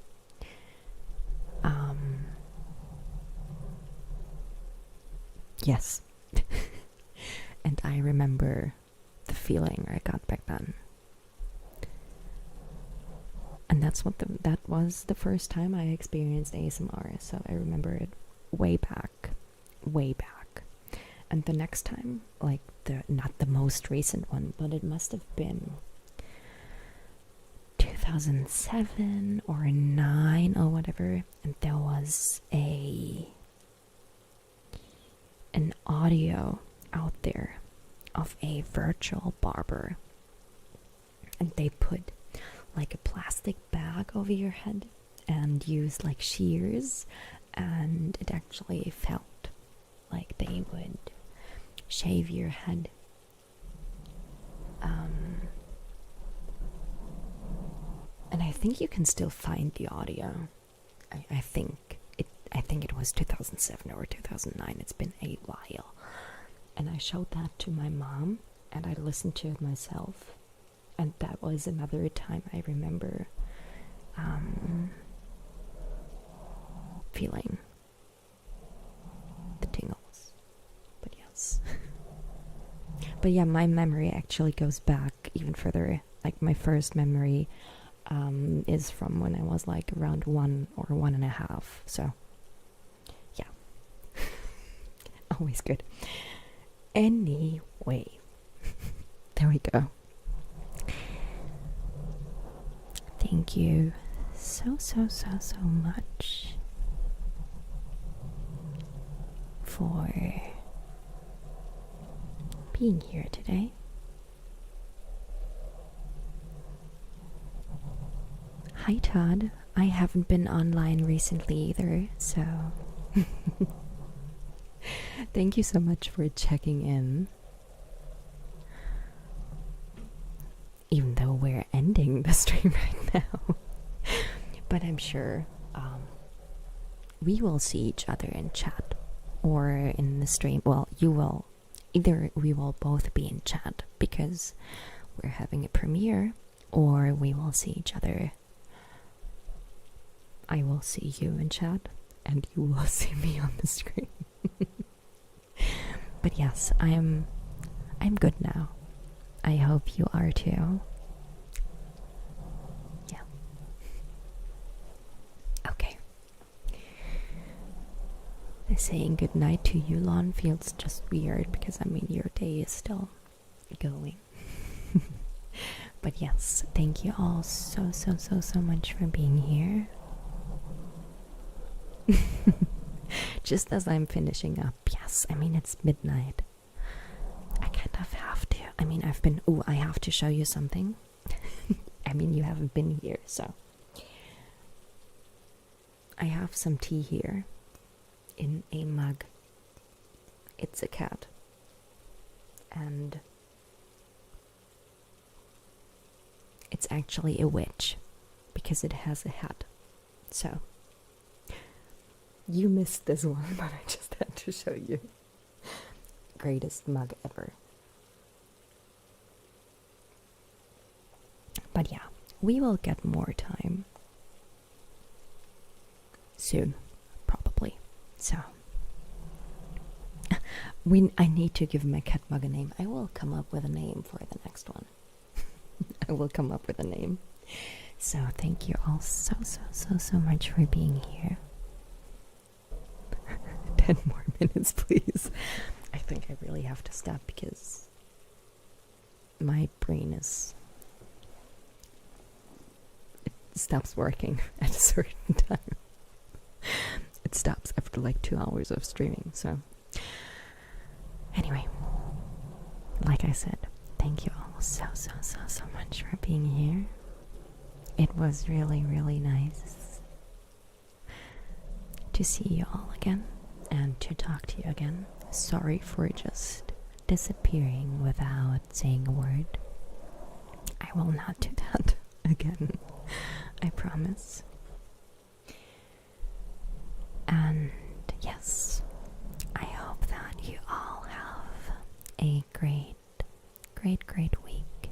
Yes. And I remember the feeling I got back then. And that was the first time I experienced ASMR, so I remember it way back. And the next time, like, not the most recent one, but it must have been 2007 or 9 or whatever, and there was an audio out there of a virtual barber, and they put like a plastic bag over your head and used like shears, and it actually felt like they would shave your head. And I think you can still find the audio. I think it was 2007 or 2009. It's been a while. And I showed that to my mom, and I listened to it myself. And that was another time I remember feeling the tingles. But yes. But yeah, my memory actually goes back even further. Like, my first memory is from when I was like around 1 or 1.5. So yeah. Always good. Anyway. There we go. Thank you so much for being here today. Hi Todd, I haven't been online recently either, so thank you so much for checking in. Even though we're ending the stream right now. But I'm sure we will see each other in chat or in the stream. Well, you will. Either we will both be in chat because we're having a premiere, or we will see each other. I will see you in chat and you will see me on the screen. But yes, I'm good now. I hope you are too. Yeah. Okay. Saying goodnight to you, Lon, feels just weird because, I mean, your day is still going. But yes, thank you all so much for being here. Just as I'm finishing up, yes, I mean, it's midnight. I mean, I've been. Oh, I have to show you something. I mean, you haven't been here, so. I have some tea here in a mug. It's a cat. And it's actually a witch because it has a hat. So, you missed this one, but I just had to show you. Greatest mug ever. But yeah, we will get more time soon, probably. So, I need to give my cat mug a name. I will come up with a name for the next one. I will come up with a name. So thank you all so much for being here. 10 more minutes, please. I think I really have to stop because my brain is... It stops working at a certain time. It stops after like 2 hours of streaming, so... Anyway, like I said, thank you all so much for being here. It was really nice to see you all again and to talk to you again. Sorry for just disappearing without saying a word. I will not do that again, I promise. And yes, I hope that you all have a great week.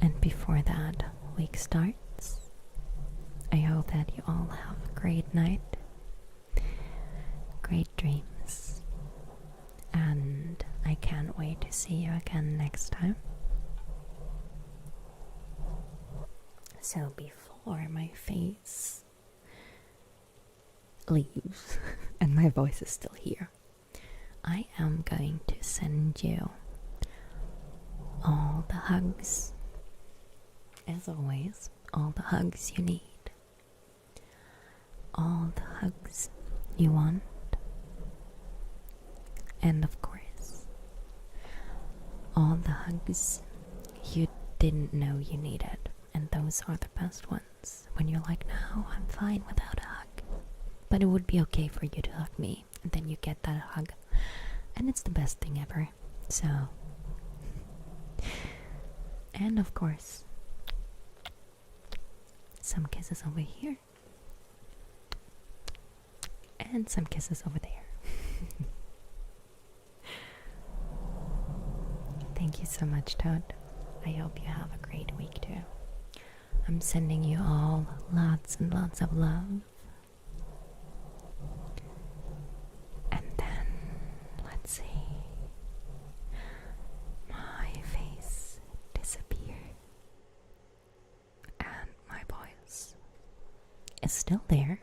And before that week starts, I hope that you all have a great night, great dreams, and I can't wait to see you again next time. So before my face leaves and my voice is still here, I am going to send you all the hugs, as always, all the hugs you need, all the hugs you want, and of course, all the hugs you didn't know you needed. And those are the best ones, when you're like, no, I'm fine without a hug, but it would be okay for you to hug me, and then you get that hug, and it's the best thing ever. So, and of course, some kisses over here, and some kisses over there. Thank you so much, Todd. I hope you have a great week too. I'm sending you all lots and lots of love. And then, let's see, my face disappeared and my voice is still there.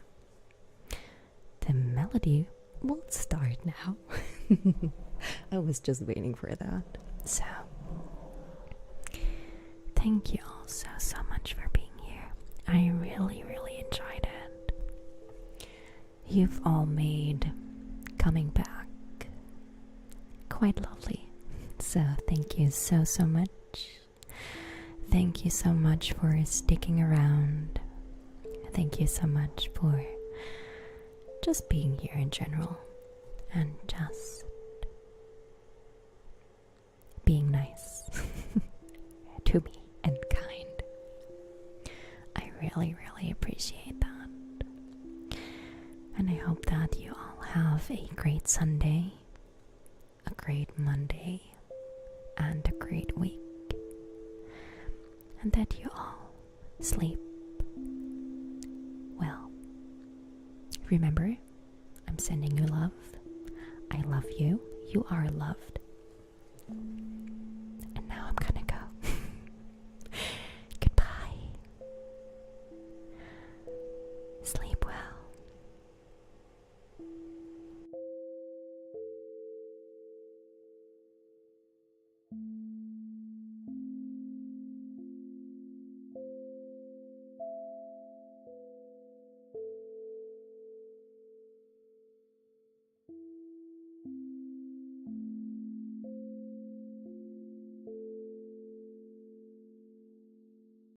The melody will start now. I was just waiting for that. So, thank you all so much for being here. I really enjoyed it. You've all made coming back quite lovely. So thank you so much. Thank you so much for sticking around. Thank you so much for just being here in general and just being nice to me and kind. I really appreciate that. And I hope that you all have a great Sunday, a great Monday, and a great week. And that you all sleep well. Remember, I'm sending you love. I love you. You are loved.